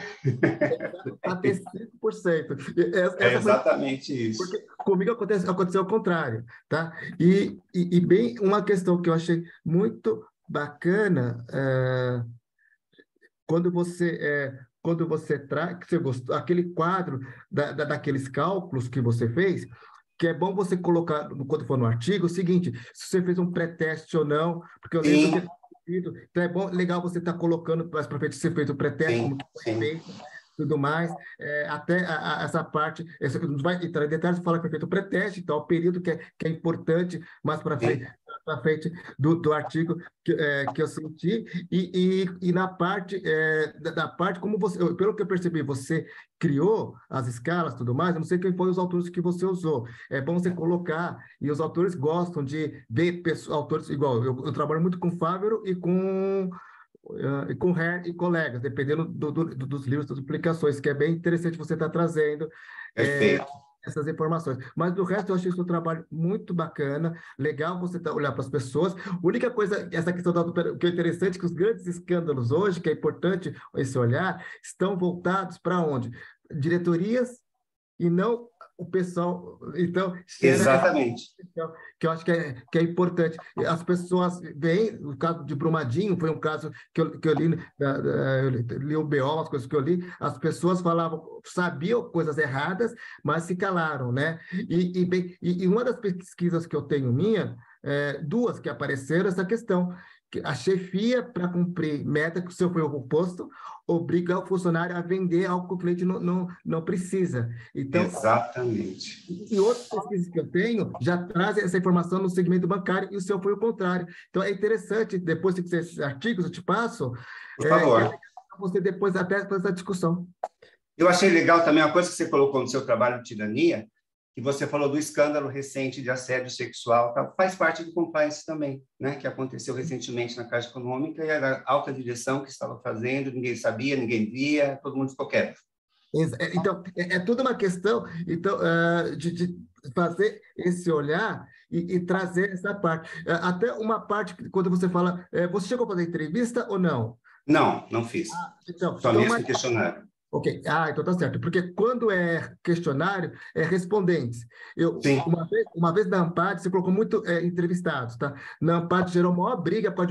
Para ter 5%. É exatamente isso. Porque comigo aconteceu o contrário, tá? E bem, uma questão que eu achei muito bacana, quando você traz, que você gostou, aquele quadro daqueles cálculos que você fez, que é bom você colocar, quando for no artigo, o seguinte, se você fez um pré-teste ou não, porque eu lembro então é legal você estar colocando mais para frente se você fez o pré-teste, como que foi feito, tudo mais, até essa parte, vai entrar em detalhes, fala que foi feito o pré-teste, então o período que é importante mais para frente do artigo que eu senti, e na parte da parte como você, pelo que eu percebi, você criou as escalas, tudo mais, eu não sei quem foi os autores que você usou, é bom você colocar, e os autores gostam de ver autores igual, eu trabalho muito com Fávero e com Hare e colegas, dependendo dos livros, das publicações, que é bem interessante você estar trazendo essas informações. Mas do resto, eu achei o seu trabalho muito bacana, legal você olhar para as pessoas. A única coisa, essa questão que é interessante, que os grandes escândalos hoje, que é importante esse olhar, estão voltados para onde? Diretorias e não o pessoal. Então, exatamente. Que eu acho que é importante. As pessoas veem, o caso de Brumadinho foi um caso que eu li, eu li o BO, as coisas que eu li, as pessoas falavam, sabiam coisas erradas, mas se calaram, né? E uma das pesquisas que eu tenho minha, duas que apareceram, essa questão, que a chefia, para cumprir meta, que o seu foi o oposto, obriga o funcionário a vender algo que o cliente não precisa. Então, exatamente. E outras pesquisas que eu tenho já trazem essa informação no segmento bancário, e o seu foi o contrário. Então, é interessante, depois que esses artigos eu te passo, Por favor. Você depois até fazer essa discussão. Eu achei legal também uma coisa que você colocou no seu trabalho de tirania, que você falou do escândalo recente de assédio sexual, tá? Faz parte do compliance também, né? Que aconteceu recentemente na Caixa Econômica, e era a alta direção que estava fazendo, ninguém sabia, ninguém via, todo mundo ficou quieto. Então, é toda uma questão então, de fazer esse olhar e trazer essa parte. Até uma parte, quando você fala, você chegou a fazer entrevista ou não? Não fiz. Só mesmo questionário. Ok, então tá certo, porque quando é questionário, é respondentes. Uma vez na Ampad, você colocou muito entrevistados, tá? Na Ampad gerou maior briga por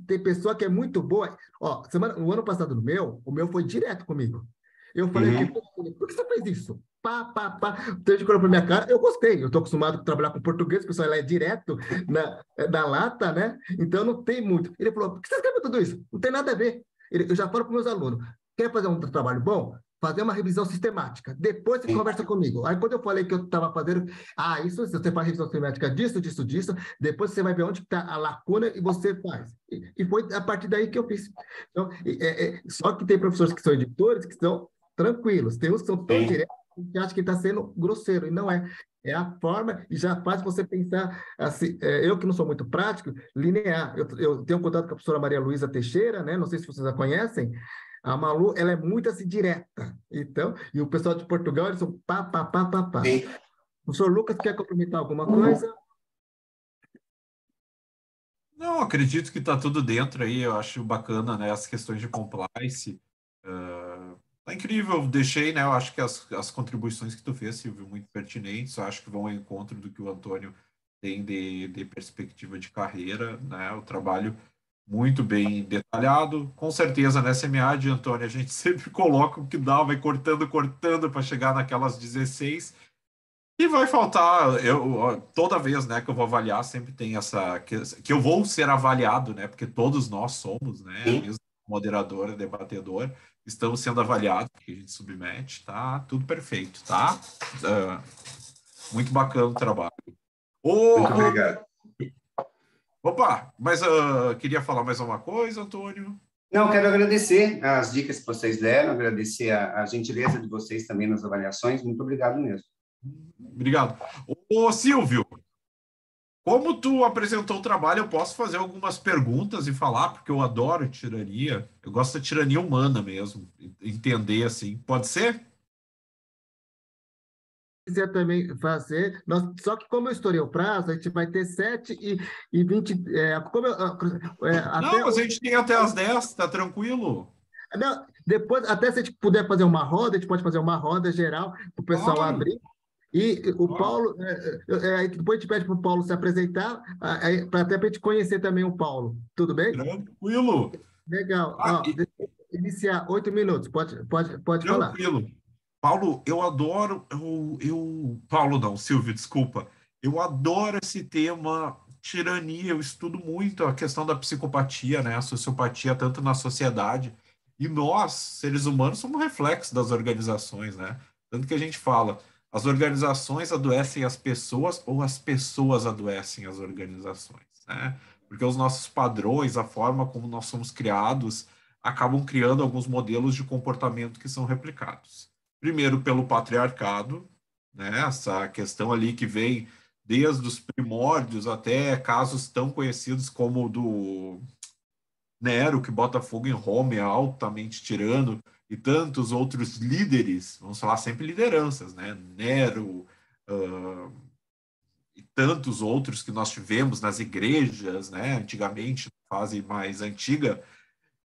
tem pessoa que é muito boa. Ó, o ano passado o meu foi direto comigo. Eu falei, por que você fez isso? Pá. Então, ele olhou para minha cara, eu gostei. Eu estou acostumado a trabalhar com português, o pessoal lá é direto na lata, né? Então, não tem muito. Ele falou, por que você escreveu tudo isso? Não tem nada a ver. Eu já falo para os meus alunos, quer fazer um trabalho bom? Fazer uma revisão sistemática. Depois você conversa comigo. Aí, quando eu falei que eu estava fazendo, isso, você faz revisão sistemática disso, depois você vai ver onde está a lacuna e você faz. E foi a partir daí que eu fiz. Então, só que tem professores que são editores que são tranquilos. Tem uns que são tão diretos que acham que está sendo grosseiro, e não é. É a forma, e já faz você pensar assim, eu que não sou muito prático, linear. Eu tenho contato com a professora Maria Luísa Teixeira, né? Não sei se vocês a conhecem. A Malu, ela é muito assim, direta. Então, e o pessoal de Portugal, eles são pá. O professor Lucas quer complementar alguma coisa? Não, acredito que está tudo dentro aí. Eu acho bacana, né, as questões de compliance. Tá incrível, deixei, né? Eu acho que as contribuições que tu fez, Silvio, muito pertinentes. Eu acho que vão ao encontro do que o Antônio tem de perspectiva de carreira, né? O trabalho muito bem detalhado. Com certeza, nessa MEAD, Antônio, a gente sempre coloca o que dá, vai cortando para chegar naquelas 16. E vai faltar, toda vez, né, que eu vou avaliar, sempre tem que eu vou ser avaliado, né? Porque todos nós somos, né? Mesmo moderador, debatedor, estamos sendo avaliados, que a gente submete, tá tudo perfeito, tá? Muito bacana o trabalho. Muito obrigado. Opa, mas queria falar mais uma coisa, Antônio? Não, quero agradecer as dicas que vocês deram, agradecer a gentileza de vocês também nas avaliações. Muito obrigado mesmo. Obrigado. Ô, Silvio, como tu apresentou o trabalho, eu posso fazer algumas perguntas e falar, porque eu adoro tirania. Eu gosto da tirania humana mesmo, entender assim. Pode ser? Se quiser também fazer, só que como eu estourei o prazo, a gente vai ter 7h20. Não, mas a gente tem até as 10, tá tranquilo? Não, depois, até se a gente puder fazer uma roda, a gente pode fazer uma roda geral para o pessoal abrir. E o Paulo, depois a gente pede para o Paulo se apresentar, até para a gente conhecer também o Paulo. Tudo bem? Tranquilo. Legal. Deixa eu iniciar 8 minutos. Pode falar. Tranquilo. Paulo, eu adoro. Paulo não, Silvio, desculpa. Eu adoro esse tema tirania. Eu estudo muito a questão da psicopatia, né? A sociopatia, tanto na sociedade. E nós, seres humanos, somos reflexo das organizações, né? Tanto que a gente fala. As organizações adoecem as pessoas ou as pessoas adoecem as organizações, né? Porque os nossos padrões, a forma como nós somos criados, acabam criando alguns modelos de comportamento que são replicados. Primeiro, pelo patriarcado, né? Essa questão ali que vem desde os primórdios até casos tão conhecidos como o do Nero, que bota fogo em Roma, é altamente tirano, e tantos outros líderes, vamos falar sempre lideranças, né? Nero, e tantos outros que nós tivemos nas igrejas, né? Antigamente, na fase mais antiga,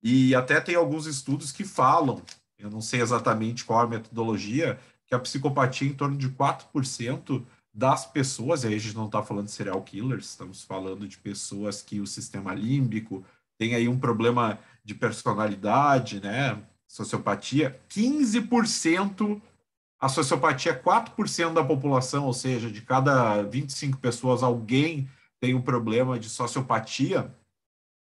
e até tem alguns estudos que falam, eu não sei exatamente qual a metodologia, que a psicopatia em torno de 4% das pessoas, e aí a gente não está falando de serial killers, estamos falando de pessoas que o sistema límbico tem aí um problema de personalidade, né? Sociopatia, 15%, a sociopatia é 4% da população, ou seja, de cada 25 pessoas, alguém tem um problema de sociopatia,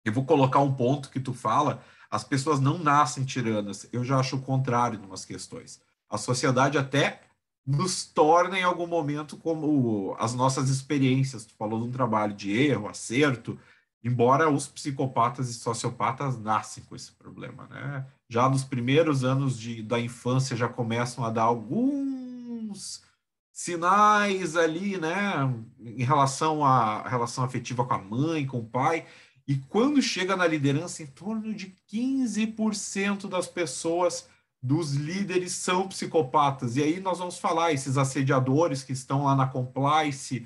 eu vou colocar um ponto que tu fala, as pessoas não nascem tiranas. Eu já acho o contrário em umas questões. A sociedade até nos torna em algum momento como as nossas experiências. Tu falou de um trabalho de erro, acerto, embora os psicopatas e sociopatas nascem com esse problema, né? Já nos primeiros anos da infância já começam a dar alguns sinais ali, né, em relação à relação afetiva com a mãe, com o pai, e quando chega na liderança, em torno de 15% das pessoas, dos líderes, são psicopatas. E aí nós vamos falar, esses assediadores que estão lá na compliance,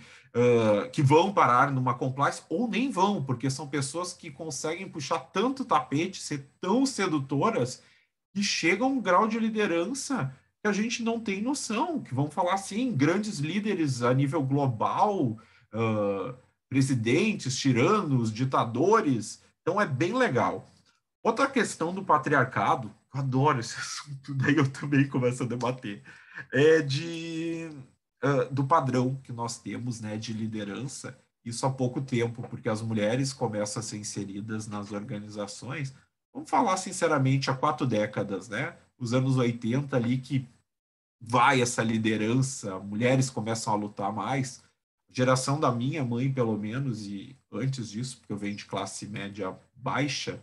que vão parar numa compliance, ou nem vão, porque são pessoas que conseguem puxar tanto tapete, ser tão sedutoras, que chegam a um grau de liderança que a gente não tem noção, que vão falar assim, grandes líderes a nível global, presidentes, tiranos, ditadores. Então é bem legal. Outra questão do patriarcado, eu adoro esse assunto, daí eu também começo a debater, é do padrão que nós temos, né, de liderança, isso há pouco tempo, porque as mulheres começam a ser inseridas nas organizações, vamos falar sinceramente, há 4 décadas, né? Os anos 80 ali que vai essa liderança, mulheres começam a lutar mais. Geração da minha mãe, pelo menos, e antes disso, porque eu venho de classe média baixa,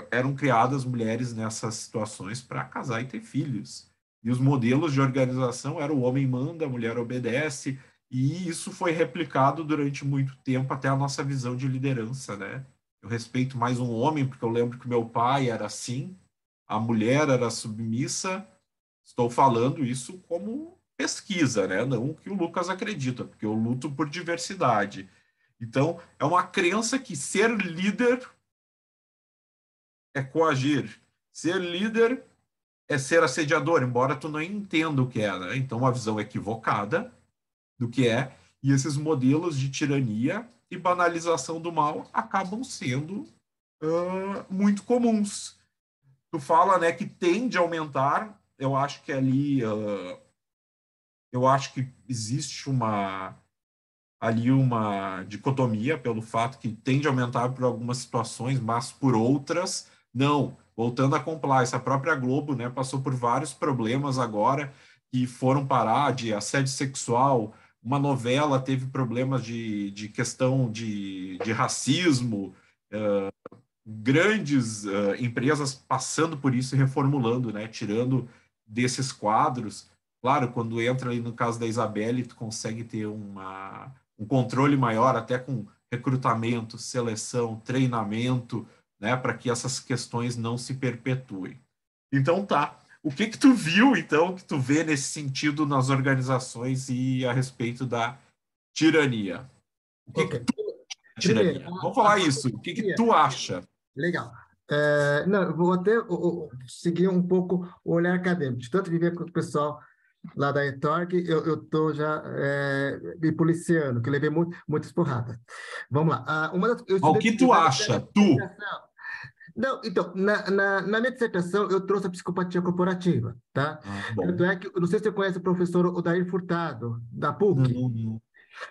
eram criadas mulheres nessas situações para casar e ter filhos. E os modelos de organização eram o homem manda, a mulher obedece, e isso foi replicado durante muito tempo até a nossa visão de liderança, né? Eu respeito mais um homem, porque eu lembro que meu pai era assim, a mulher era submissa. Estou falando isso como pesquisa, né? Não que o Lucas acredita, porque eu luto por diversidade. Então, é uma crença que ser líder é coagir. Ser líder é ser assediador, embora tu não entenda o que é, né? Então, uma visão equivocada do que é, e esses modelos de tirania e banalização do mal acabam sendo muito comuns. Tu fala, né, que tende a aumentar. Eu acho que ali, eu acho que existe uma dicotomia pelo fato que tende a aumentar por algumas situações, mas por outras, não. Voltando à compliance, a própria Globo, né, passou por vários problemas agora que foram parar, de assédio sexual, uma novela teve problemas de questão de racismo, grandes empresas passando por isso e reformulando, né, tirando desses quadros. Claro, quando entra ali no caso da Isabelle, tu consegue ter um controle maior, até com recrutamento, seleção, treinamento, né, para que essas questões não se perpetuem. Então tá. O que tu viu, então, que tu vê nesse sentido nas organizações e a respeito da tirania? O que tu tirania? Primeiro, vamos falar isso. O que tu acha? Legal. Não, eu vou até seguir um pouco o olhar acadêmico. De tanto viver com o pessoal lá da eTorg, eu estou já me policiando, que eu levei muitas porradas. Vamos lá. O que tu acha? Tu? Não, então, na minha dissertação, eu trouxe a psicopatia corporativa, tá? Tanto é que, eu não sei se você conhece o professor Odair Furtado, da PUC. Não.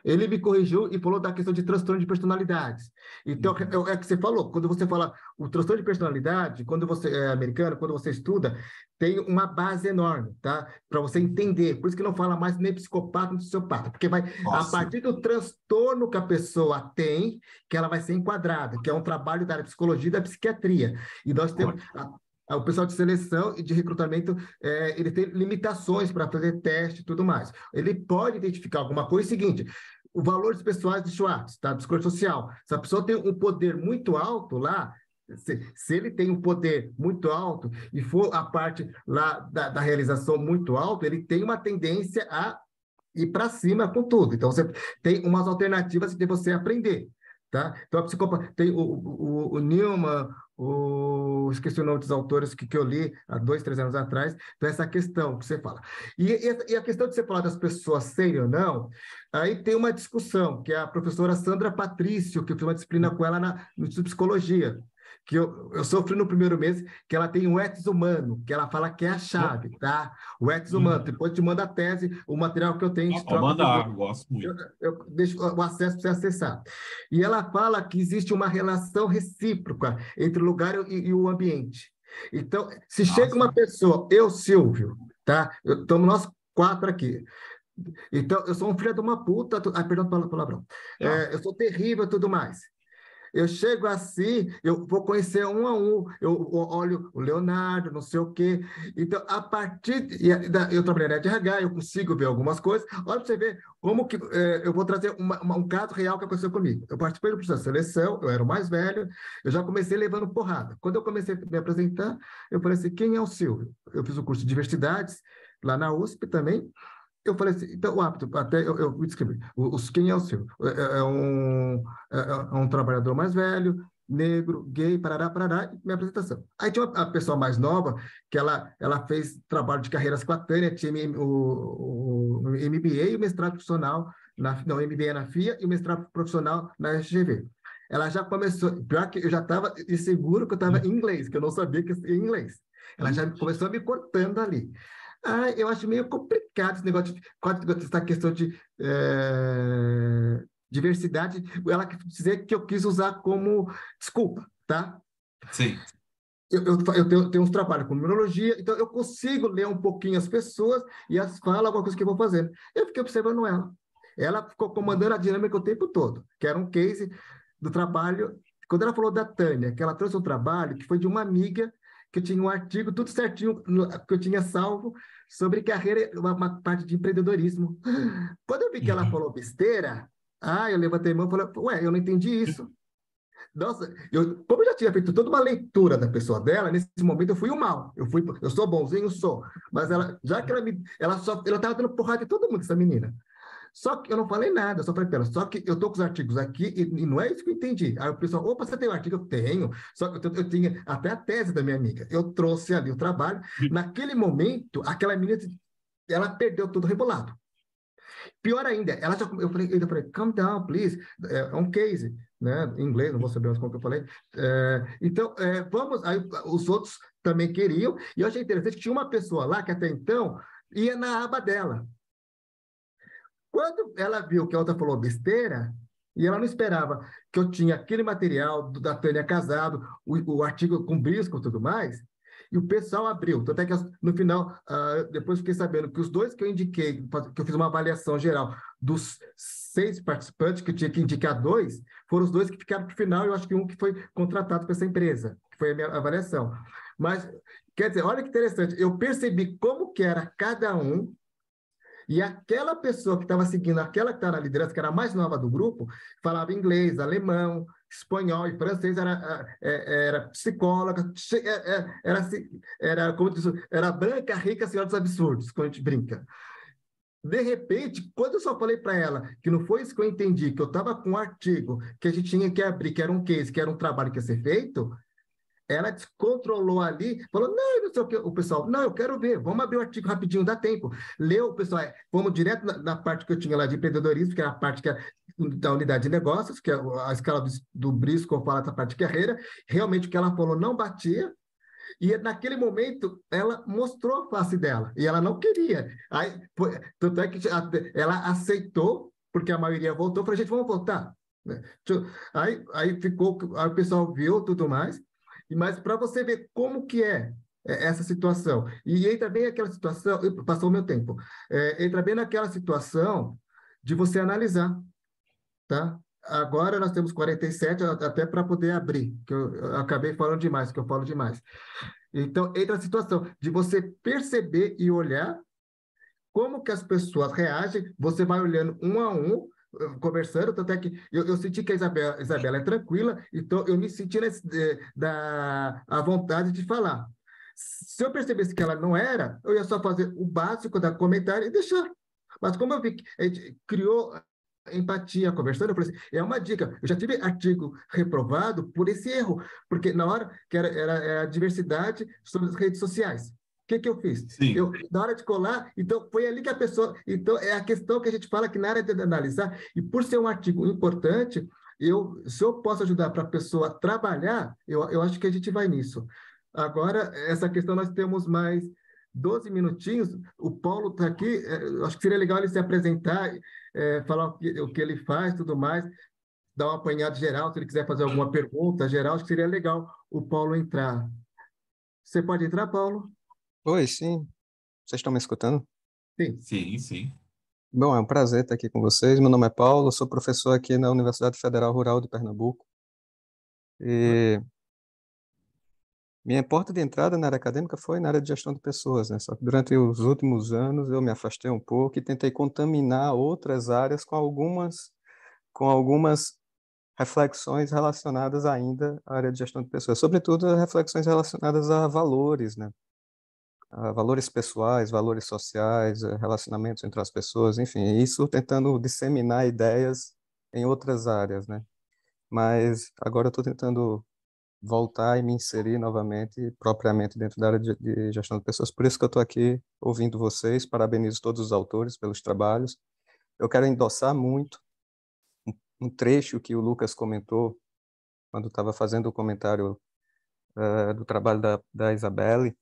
Ele me corrigiu e falou da questão de transtorno de personalidades. Então, é o que você falou, quando você fala o transtorno de personalidade, quando você é americano, quando você estuda, tem uma base enorme, tá? Para você entender. Por isso que não fala mais nem psicopata nem sociopata, porque vai a partir do transtorno que a pessoa tem, que ela vai ser enquadrada, que é um trabalho da área de psicologia e da psiquiatria. E nós temos o pessoal de seleção e de recrutamento, ele tem limitações para fazer teste e tudo mais. Ele pode identificar alguma coisa. É o seguinte, os valores pessoais de Schwartz, tá? Psicologia social. Se a pessoa tem um poder muito alto lá, se ele tem um poder muito alto e for a parte lá da realização muito alta, ele tem uma tendência a ir para cima com tudo. Então, você tem umas alternativas de você aprender. Tá? Então, a psicopata tem o Newman, esqueci o nome dos autores que eu li há 2, 3 anos atrás. Então, essa questão que você fala. E a questão de você falar das pessoas serem ou não, aí tem uma discussão, que é a professora Sandra Patrício, que eu fiz uma disciplina com ela no Instituto de Psicologia. que eu sofri no primeiro mês, que ela tem o etos humano, que ela fala que é a chave, tá? O etos humano. Depois te manda a tese, o material que eu tenho. Mandar, gosto muito. Eu deixo o acesso para você acessar. E ela fala que existe uma relação recíproca entre o lugar e o ambiente. Então, se chega uma pessoa, eu, Silvio, tá? Estamos nós 4 aqui. Então, eu sou um filho de uma puta, perdão pelo palavrão. Eu sou terrível e tudo mais. Eu chego assim, eu vou conhecer um a um, eu olho o Leonardo, não sei o quê. Então, a partir... Eu trabalhei na RH, eu consigo ver algumas coisas. Olha para você ver como que... eu vou trazer um caso real que aconteceu comigo. Eu participei do processo de seleção, eu era o mais velho, eu já comecei levando porrada. Quando eu comecei a me apresentar, eu falei assim, quem é o Silvio? Eu fiz o curso de diversidades, lá na USP também. Eu falei assim, então, o apto, até eu me descrevi. Quem é o Silvio? É um trabalhador mais velho, negro, gay, parará, minha apresentação. Aí tinha a pessoa mais nova, que ela fez trabalho de carreiras com a Tânia, tinha o MBA e o mestrado profissional, o MBA na FIA e o mestrado profissional na FGV. Ela já começou, pior que eu já estava inseguro que eu estava em inglês, que eu não sabia que ia em inglês. Ela já começou me cortando ali. Eu acho meio complicado esse negócio essa questão de diversidade. Ela quis dizer que eu quis usar como desculpa, tá? Sim. Eu tenho uns trabalhos com numerologia, então eu consigo ler um pouquinho as pessoas e elas falam alguma coisa que eu vou fazendo. Eu fiquei observando ela. Ela ficou comandando a dinâmica o tempo todo, que era um case do trabalho. Quando ela falou da Tânia, que ela trouxe um trabalho que foi de uma amiga, que eu tinha um artigo tudo certinho que eu tinha salvo sobre carreira, uma parte de empreendedorismo. Quando eu vi que ela falou besteira, eu levantei a mão e falei, ué, eu não entendi isso. Nossa, como eu já tinha feito toda uma leitura da pessoa dela, nesse momento eu fui o mal. Eu sou bonzinho, sou. Mas já que ela estava dando porrada em todo mundo, essa menina. Só que eu não falei nada, só falei para ela, só que eu estou com os artigos aqui e não é isso que eu entendi. Aí o pessoal, opa, você tem um artigo? Eu tenho. Só que eu tinha até a tese da minha amiga. Eu trouxe ali o trabalho. Naquele momento, aquela menina, ela perdeu tudo rebolado. Pior ainda, eu falei, calm down, please. É um case, né? Em inglês, não vou saber mais como que eu falei. Então, vamos. Aí os outros também queriam. E eu achei interessante que tinha uma pessoa lá que até então ia na aba dela. Quando ela viu que a outra falou besteira, e ela não esperava que eu tinha aquele material da Tânia Casado, o artigo com Briscoe e tudo mais, e o pessoal abriu. Tanto é que no final, depois fiquei sabendo que os 2 que eu indiquei, que eu fiz uma avaliação geral dos 6 participantes, que eu tinha que indicar 2, foram os 2 que ficaram para o final, e eu acho que um que foi contratado por essa empresa, que foi a minha avaliação. Mas, quer dizer, olha que interessante, eu percebi como que era cada um. E aquela pessoa que estava seguindo, aquela que estava na liderança, que era a mais nova do grupo, falava inglês, alemão, espanhol e francês, era psicóloga, como diz, era branca, rica, senhora dos absurdos, quando a gente brinca. De repente, quando eu só falei para ela que não foi isso que eu entendi, que eu estava com um artigo que a gente tinha que abrir, que era um case, que era um trabalho que ia ser feito, ela descontrolou ali, falou, não sei o que, o pessoal, não, eu quero ver, vamos abrir o artigo rapidinho, dá tempo. Leu, o pessoal, vamos direto na parte que eu tinha lá de empreendedorismo, que é a parte que é da unidade de negócios, que é a escala do Briscoe, fala essa parte de carreira, realmente o que ela falou não batia, e naquele momento ela mostrou a face dela, e ela não queria. Tanto é que ela aceitou, porque a maioria voltou, falou, gente, vamos voltar. Aí ficou, aí o pessoal viu tudo mais, mas para você ver como que é essa situação. E entra bem aquela situação, passou o meu tempo, entra bem naquela situação de você analisar, tá? Agora nós temos 47, até para poder abrir, que eu acabei falando demais, que eu falo demais. Então, entra a situação de você perceber e olhar como que as pessoas reagem, você vai olhando um a um, conversando, tanto é que eu senti que a Isabela é tranquila, então eu me senti a vontade de falar. Se eu percebesse que ela não era, eu ia só fazer o básico da comentário e deixar. Mas como eu vi que a gente criou empatia conversando, eu falei assim, é uma dica. Eu já tive artigo reprovado por esse erro, porque na hora que era a diversidade sobre as redes sociais. O que eu fiz? Na hora de colar, então foi ali que a pessoa... Então, é a questão que a gente fala que na área de analisar, e por ser um artigo importante, Se eu posso ajudar para a pessoa trabalhar, eu acho que a gente vai nisso. Agora, essa questão nós temos mais 12 minutinhos. O Paulo está aqui, eu acho que seria legal ele se apresentar, falar o que ele faz, tudo mais, dar um apanhado geral, se ele quiser fazer alguma pergunta geral, acho que seria legal o Paulo entrar. Você pode entrar, Paulo? Oi, sim. Vocês estão me escutando? Sim. Sim, sim. Bom, é um prazer estar aqui com vocês. Meu nome é Paulo, sou professor aqui na Universidade Federal Rural de Pernambuco. E minha porta de entrada na área acadêmica foi na área de gestão de pessoas, né? Só que durante os últimos anos eu me afastei um pouco e tentei contaminar outras áreas com algumas reflexões relacionadas ainda à área de gestão de pessoas, sobretudo reflexões relacionadas a valores, né? A valores pessoais, valores sociais, relacionamentos entre as pessoas, enfim, isso tentando disseminar ideias em outras áreas, né? Mas agora eu estou tentando voltar e me inserir novamente, propriamente dentro da área de gestão de pessoas. Por isso que eu estou aqui ouvindo vocês, parabenizo todos os autores pelos trabalhos. Eu quero endossar muito um trecho que o Lucas comentou quando estava fazendo o comentário do trabalho da Isabelle,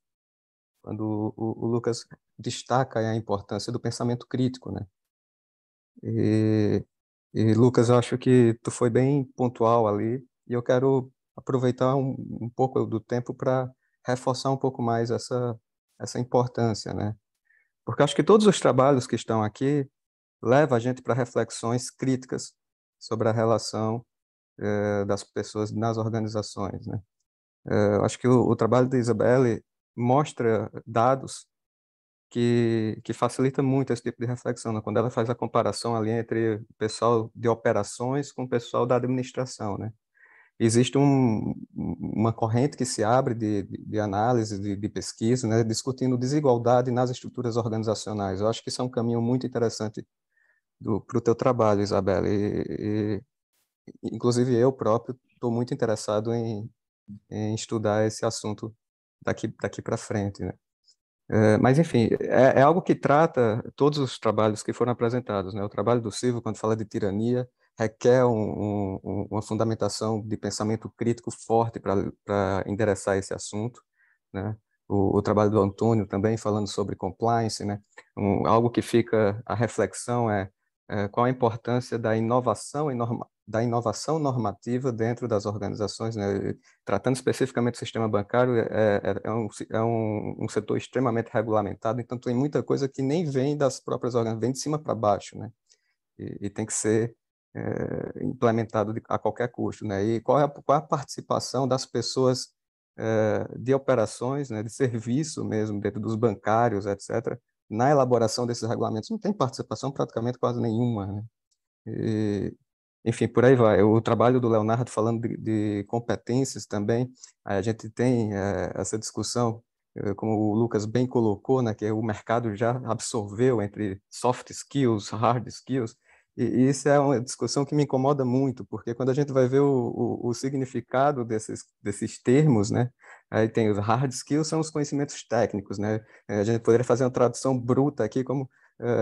quando o Lucas destaca a importância do pensamento crítico, né? E Lucas, eu acho que tu foi bem pontual ali, e eu quero aproveitar um pouco do tempo para reforçar um pouco mais essa importância, né? Porque acho que todos os trabalhos que estão aqui levam a gente para reflexões críticas sobre a relação das pessoas nas organizações, né? Eu acho que o trabalho da Isabelle mostra dados que facilita muito esse tipo de reflexão, né? Quando ela faz a comparação ali entre o pessoal de operações com o pessoal da administração, né? Existe uma corrente que se abre de análise, de pesquisa, né? Discutindo desigualdade nas estruturas organizacionais. Eu acho que isso é um caminho muito interessante para o teu trabalho, Isabela. Inclusive, eu próprio estou muito interessado em estudar esse assunto daqui para frente, né? Mas, enfim, é algo que trata todos os trabalhos que foram apresentados, né? O trabalho do Silvio, quando fala de tirania, requer uma fundamentação de pensamento crítico forte para endereçar esse assunto, né? O trabalho do Antônio também, falando sobre compliance, né? Algo que fica a reflexão qual a importância da inovação normativa dentro das organizações, né? Tratando especificamente do sistema bancário, é um setor extremamente regulamentado, então tem muita coisa que nem vem das próprias organizações, vem de cima para baixo, né? E tem que ser implementado a qualquer custo, né? E qual é a participação das pessoas de operações, né, de serviço mesmo, dentro dos bancários, etc., na elaboração desses regulamentos? Não tem participação praticamente quase nenhuma, né? Enfim, por aí vai. O trabalho do Leonardo falando de competências também, a gente tem essa discussão, como o Lucas bem colocou, né, que o mercado já absorveu entre soft skills, hard skills, e isso é uma discussão que me incomoda muito, porque quando a gente vai ver o significado desses termos, né, aí tem os hard skills, são os conhecimentos técnicos, né, a gente poderia fazer uma tradução bruta aqui como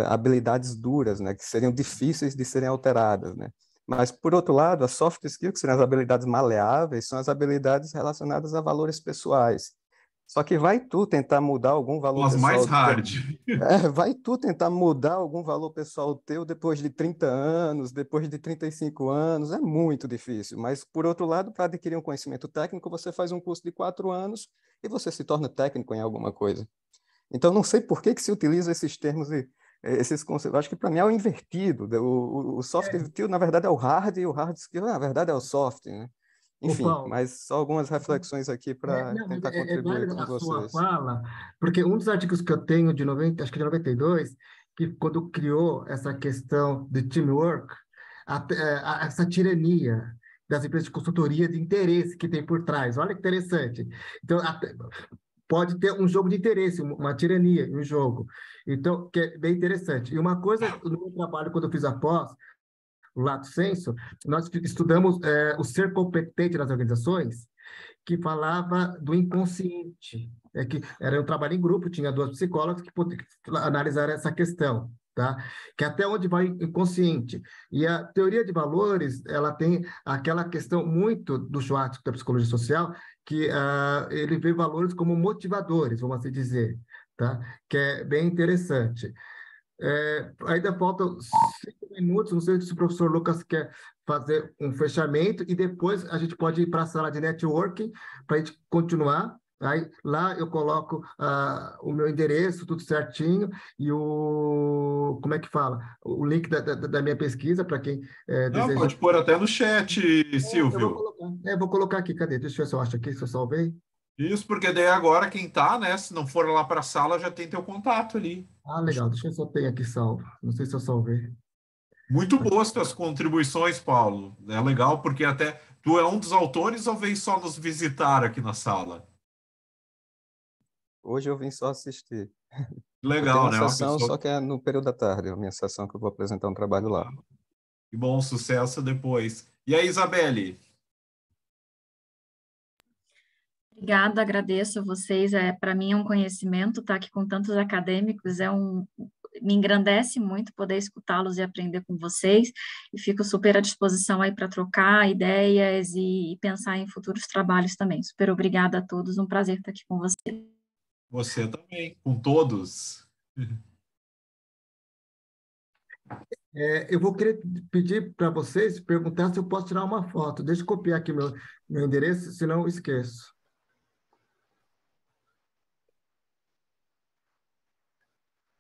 habilidades duras, né, que seriam difíceis de serem alteradas, né. Mas, por outro lado, as soft skills, que seriam as habilidades maleáveis, são as habilidades relacionadas a valores pessoais. Só que vai tu tentar mudar algum valor As pessoal... mais hard. Vai tu tentar mudar algum valor pessoal teu depois de 30 anos, depois de 35 anos, é muito difícil. Mas, por outro lado, para adquirir um conhecimento técnico, você faz um curso de 4 anos e você se torna técnico em alguma coisa. Então, não sei por que se utiliza esses termos e esses conceitos. Acho que para mim é o invertido. O soft skill, na verdade, é o hard, e o hard skill, na verdade, é o soft, né? Enfim, mas só algumas reflexões aqui para tentar contribuir válido com a sua vocês. fala, porque um dos artigos que eu tenho de 90, acho que de 92, que quando criou essa questão de teamwork, essa tirania das empresas de consultoria de interesse que tem por trás. Olha que interessante. Então, pode ter um jogo de interesse, uma tirania em um jogo. Então, que é bem interessante. E uma coisa, no meu trabalho, quando eu fiz a pós, o Lato Sensu, nós estudamos o ser competente nas organizações, que falava do inconsciente. Que era um trabalho em grupo, tinha 2 psicólogas que analisaram essa questão. tá? Que é até onde vai o inconsciente. E a teoria de valores, ela tem aquela questão muito do Schwartz, da psicologia social, que ele vê valores como motivadores, vamos assim dizer, tá? Que é bem interessante. Ainda faltam 5 minutos, não sei se o professor Lucas quer fazer um fechamento e depois a gente pode ir para a sala de networking para a gente continuar. Aí, lá eu coloco o meu endereço, tudo certinho, e como é que fala? O link da minha pesquisa, para quem Não, deseja. pode pôr até no chat, Silvio. Vou colocar aqui, cadê? Deixa eu ver se eu acho aqui, se eu salvei. Isso, porque daí agora quem tá, né? Se não for lá para a sala, já tem teu contato ali. Legal, deixa eu ver se eu tenho aqui salvo. Não sei se eu salvei. Muito boas tuas contribuições, Paulo. É legal, porque até tu é um dos autores ou veio só nos visitar aqui na sala? Hoje eu vim só assistir. Eu tenho Legal, uma né? Uma sessão, pessoa... só que é no período da tarde, a minha sessão que eu vou apresentar um trabalho lá. Que bom sucesso depois. E aí, Isabelle? Obrigada, agradeço a vocês. Para mim é um conhecimento estar aqui com tantos acadêmicos, me engrandece muito poder escutá-los e aprender com vocês, e fico super à disposição aí para trocar ideias e pensar em futuros trabalhos também. Super obrigada a todos, um prazer estar aqui com vocês. Você também, com todos. Eu vou querer pedir para vocês perguntar se eu posso tirar uma foto. Deixa eu copiar aqui meu endereço, senão eu esqueço.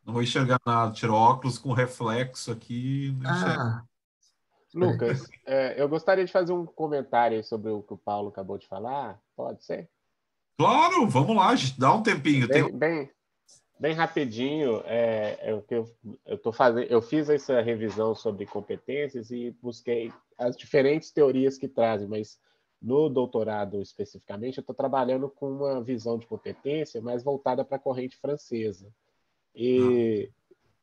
Não vou enxergar nada. Tiro óculos com reflexo aqui. Não enxergo. Lucas, eu gostaria de fazer um comentário aí sobre o que o Paulo acabou de falar. Pode ser? Claro, vamos lá, gente. Dá um tempinho. Bem rapidinho, eu fiz essa revisão sobre competências e busquei as diferentes teorias que trazem, mas no doutorado especificamente, eu estou trabalhando com uma visão de competência mais voltada para a corrente francesa. E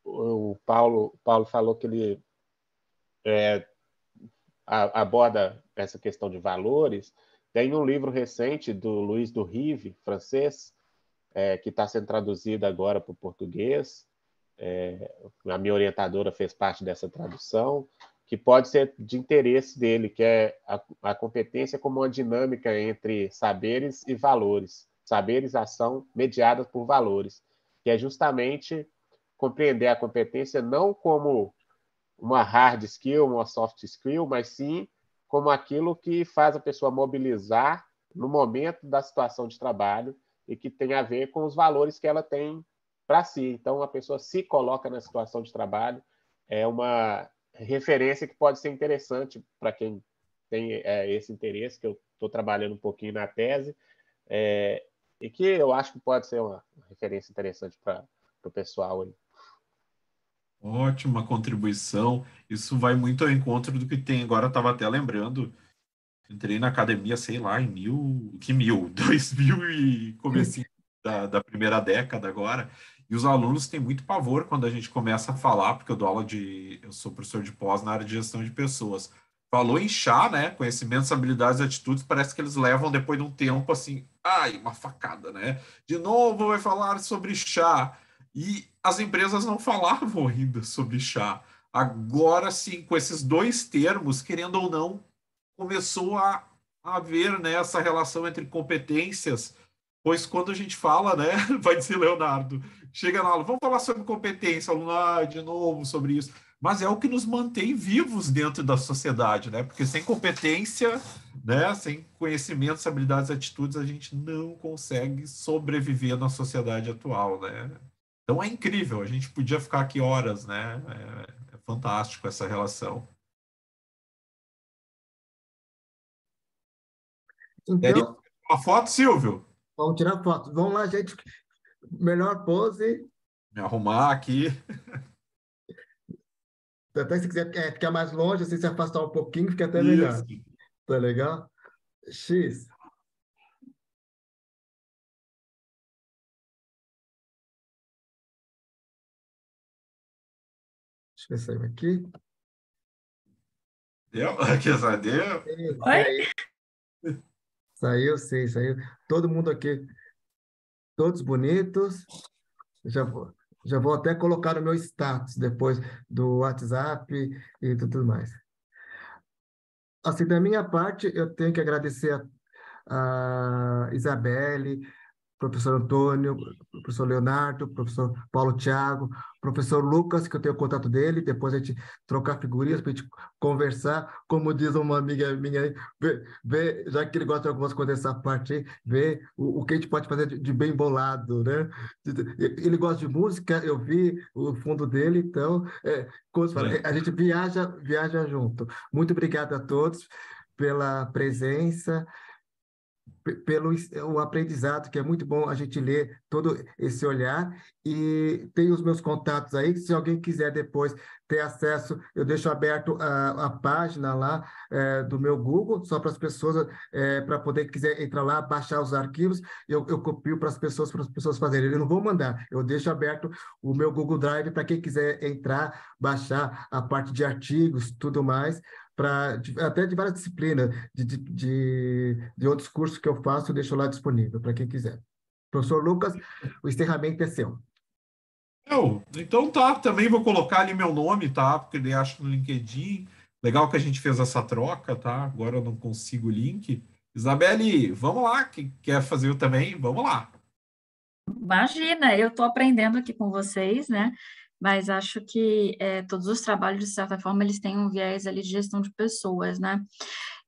o Paulo falou que ele aborda essa questão de valores. Tem um livro recente do Luiz Durive, francês, que está sendo traduzido agora para o português. A minha orientadora fez parte dessa tradução, que pode ser de interesse dele, que é a competência como uma dinâmica entre saberes e valores. Saberes, ação, mediadas por valores, que é justamente compreender a competência não como uma hard skill, uma soft skill, mas sim como aquilo que faz a pessoa mobilizar no momento da situação de trabalho e que tem a ver com os valores que ela tem para si. Então, a pessoa se coloca na situação de trabalho, é uma referência que pode ser interessante para quem tem esse interesse, que eu estou trabalhando um pouquinho na tese, e que eu acho que pode ser uma referência interessante para o pessoal aí. Ótima contribuição. Isso vai muito ao encontro do que tem. Agora eu estava até lembrando. Entrei na academia, sei lá, em 2000 e comecinho da primeira década agora. E os alunos têm muito pavor quando a gente começa a falar, porque eu sou professor de pós na área de gestão de pessoas. Falou em chá, né? Conhecimentos, habilidades e atitudes, parece que eles levam depois de um tempo assim, uma facada, né? De novo vai falar sobre chá. E as empresas não falavam ainda sobre chá. Agora sim, com esses dois termos, querendo ou não, começou a haver, né, essa relação entre competências, pois quando a gente fala, né, vai dizer Leonardo, chega na aula, vamos falar sobre competência, aluno, de novo sobre isso, mas é o que nos mantém vivos dentro da sociedade, né, porque sem competência, né, sem conhecimentos, habilidades, atitudes, a gente não consegue sobreviver na sociedade atual, né. Então é incrível, a gente podia ficar aqui horas, né, é fantástico essa relação. Então, uma foto, Silvio? Vamos tirar foto. Vamos lá, gente. Melhor pose. Me arrumar aqui. Até se quiser ficar mais longe, assim, se afastar um pouquinho, fica até melhor. Tá legal? X. Deixa eu ver se saiu aqui. Deu? Aqui, deu? Saiu, sim, saiu. Todo mundo aqui, todos bonitos. Já vou. Já vou até colocar no meu status depois do WhatsApp e tudo mais. Assim, da minha parte, eu tenho que agradecer a Isabelle, professor Antônio, professor Leonardo, professor Paulo Thiago, professor Lucas, que eu tenho o contato dele, depois a gente trocar figurinhas para a gente conversar, como diz uma amiga minha aí, já que ele gosta de algumas coisas dessa parte aí, ver o que a gente pode fazer de bem bolado, né? Ele gosta de música, eu vi o fundo dele, então, como se fala, a gente viaja junto. Muito obrigado a todos pela presença, pelo o aprendizado, que é muito bom a gente ler todo esse olhar, e tem os meus contatos aí, se alguém quiser depois ter acesso, eu deixo aberto a página lá do meu Google, só para as pessoas, para poder, quiser entrar lá, baixar os arquivos, eu copio para as pessoas fazerem. Eu não vou mandar, eu deixo aberto o meu Google Drive para quem quiser entrar, baixar a parte de artigos, tudo mais, até de várias disciplinas, de outros cursos que eu faço, eu deixo lá disponível para quem quiser. Professor Lucas, o encerramento é seu. Então tá, também vou colocar ali meu nome, tá? Porque daí acho no LinkedIn. Legal que a gente fez essa troca, tá? Agora eu não consigo o link. Isabelle, vamos lá, que quer fazer também, vamos lá. Imagina, eu estou aprendendo aqui com vocês, né? Mas acho que todos os trabalhos, de certa forma, eles têm um viés ali de gestão de pessoas, né?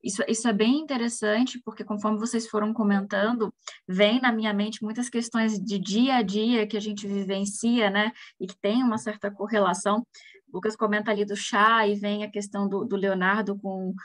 Isso é bem interessante, porque conforme vocês foram comentando, vem na minha mente muitas questões de dia a dia que a gente vivencia, né? E que tem uma certa correlação. O Lucas comenta ali do chá e vem a questão do Leonardo com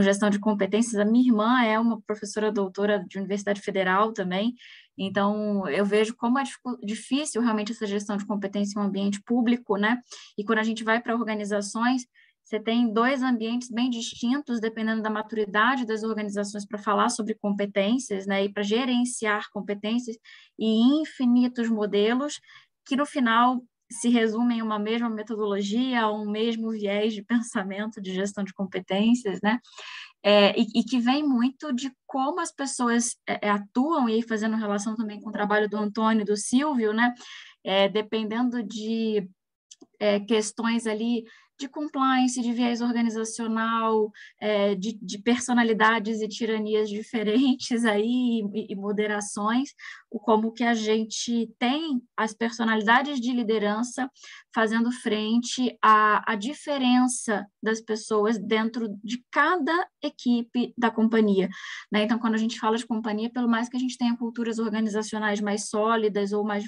gestão de competências. A minha irmã é uma professora doutora de Universidade Federal também, então eu vejo como é difícil realmente essa gestão de competência em um ambiente público, né? E quando a gente vai para organizações, você tem dois ambientes bem distintos, dependendo da maturidade das organizações, para falar sobre competências, né? E para gerenciar competências, e infinitos modelos que, no final, se resumem em uma mesma metodologia, um mesmo viés de pensamento de gestão de competências, né? E que vem muito de como as pessoas atuam, e aí fazendo relação também com o trabalho do Antônio e do Silvio, né? Dependendo de questões ali de compliance, de viés organizacional, de personalidades e tiranias diferentes aí, e moderações, como que a gente tem as personalidades de liderança fazendo frente à diferença das pessoas dentro de cada equipe da companhia, né? Então, quando a gente fala de companhia, pelo mais que a gente tenha culturas organizacionais mais sólidas ou mais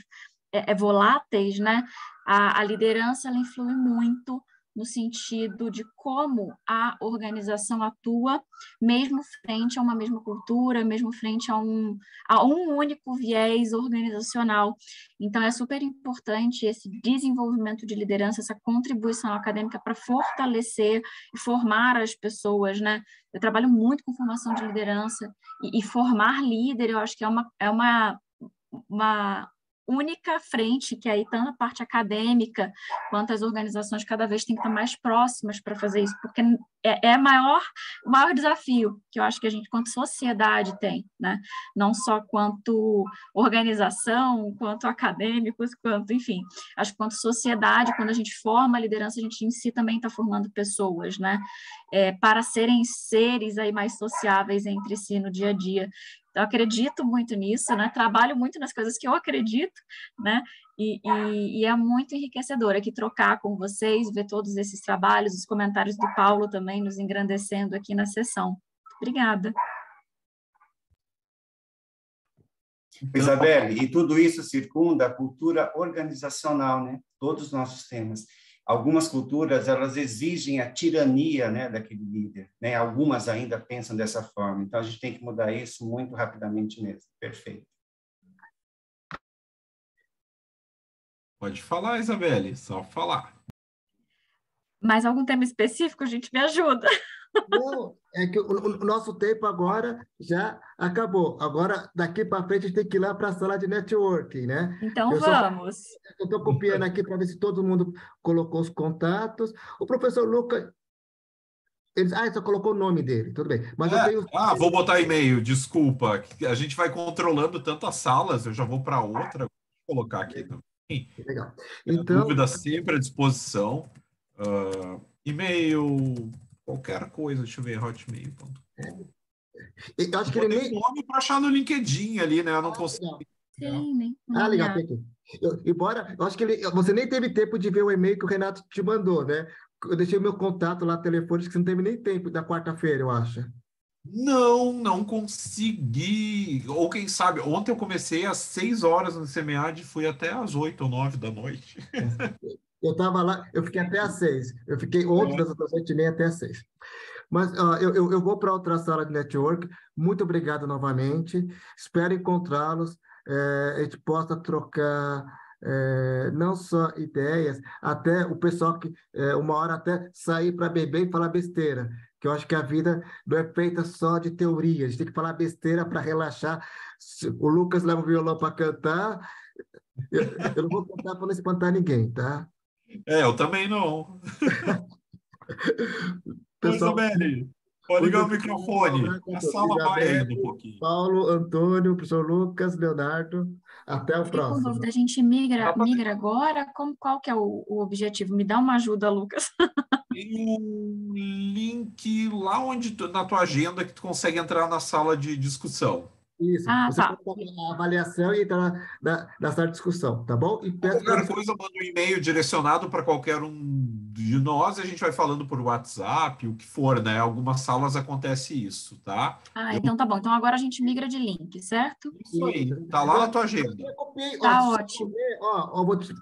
voláteis, né? A liderança, ela influi muito no sentido de como a organização atua, mesmo frente a uma mesma cultura, mesmo frente a um único viés organizacional. Então, é super importante esse desenvolvimento de liderança, essa contribuição acadêmica para fortalecer e formar as pessoas, né? Eu trabalho muito com formação de liderança, e formar líder, eu acho que é uma única frente, que aí tanto a parte acadêmica quanto as organizações cada vez têm que estar mais próximas para fazer isso, porque é o maior desafio que eu acho que a gente, quanto sociedade, tem, né? Não só quanto organização, quanto acadêmicos, quanto, enfim, acho que quanto sociedade, quando a gente forma a liderança, a gente em si também está formando pessoas, né? Para serem seres aí mais sociáveis entre si no dia a dia. Eu acredito muito nisso, né? Trabalho muito nas coisas que eu acredito, né? E é muito enriquecedor aqui trocar com vocês, ver todos esses trabalhos, os comentários do Paulo também nos engrandecendo aqui na sessão. Obrigada. Isabelle, e tudo isso circunda a cultura organizacional, né? Todos os nossos temas. Algumas culturas, elas exigem a tirania, né, daquele líder, né? Algumas ainda pensam dessa forma. Então, a gente tem que mudar isso muito rapidamente mesmo. Perfeito. Pode falar, Isabelle, só falar. Mais algum tema específico, gente, me ajuda. Não, é que o nosso tempo agora já acabou. Agora, daqui para frente, a gente tem que ir lá para a sala de networking, né? Então, vamos. Eu estou copiando aqui para ver se todo mundo colocou os contatos. O professor Lucas... só colocou o nome dele, tudo bem. Mas eu tenho... vou botar e-mail, desculpa. A gente vai controlando tantas salas, eu já vou para outra. Vou colocar aqui. Legal. Então, dúvida sempre à disposição. E-mail, qualquer coisa, deixa eu ver, hotmail.com. eu acho que ele nem... nome para achar no LinkedIn ali, né? Eu não consigo. Sim, nem. Legal, tem aqui. Embora, eu acho que você nem teve tempo de ver o e-mail que o Renato te mandou, né? Eu deixei o meu contato lá, telefônico, que você não teve nem tempo da quarta-feira, eu acho. Não consegui. Ou quem sabe, ontem eu comecei às 6 horas no SEMEAD e fui até às 8 ou 9 da noite. Eu estava lá, eu fiquei até às 6. Eu fiquei ontem das 7h30 até às 6. Mas eu vou para outra sala de network. Muito obrigado novamente. Espero encontrá-los. A gente possa trocar não só ideias, até o pessoal que uma hora até sair para beber e falar besteira. Que eu acho que a vida não é feita só de teoria. A gente tem que falar besteira para relaxar. O Lucas leva o violão para cantar. Eu não vou cantar para não espantar ninguém, tá? Eu também não. Pessoal, Isabelle, pode ligar o microfone. A sala vai ainda um pouquinho. Paulo, Antônio, professor Lucas, Leonardo. Até o Fiquei com próximo. dúvida, a gente migra agora? Qual que é o objetivo? Me dá uma ajuda, Lucas. Tem um link lá na tua agenda que tu consegue entrar na sala de discussão. Isso. Você tá. pode fazer a avaliação e entrar na sala de discussão, tá bom? E peço qualquer coisa, manda um e-mail direcionado para qualquer um de nós e a gente vai falando por WhatsApp, o que for, né? Algumas salas acontece isso, tá? Então tá bom. Então agora a gente migra de link, certo? Isso aí, tá lá na tua agenda. Tá ótimo.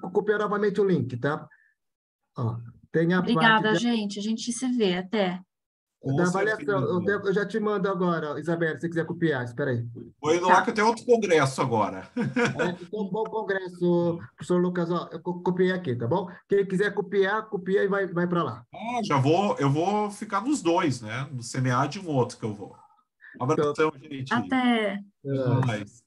Vou copiar novamente o link, tá? Tem a Obrigada, parte gente. A gente se vê. Até. Da avaliação. Eu já te mando agora, Isabel, se você quiser copiar. Espera aí. Vou indo lá que eu tenho outro congresso agora. Então, bom congresso, professor Lucas. Eu copiei aqui, tá bom? Quem quiser copiar, copia e vai para lá. Eu vou ficar nos dois, né? No SEMEAD e um outro que eu vou. Um abração, gente. Até. Até mais.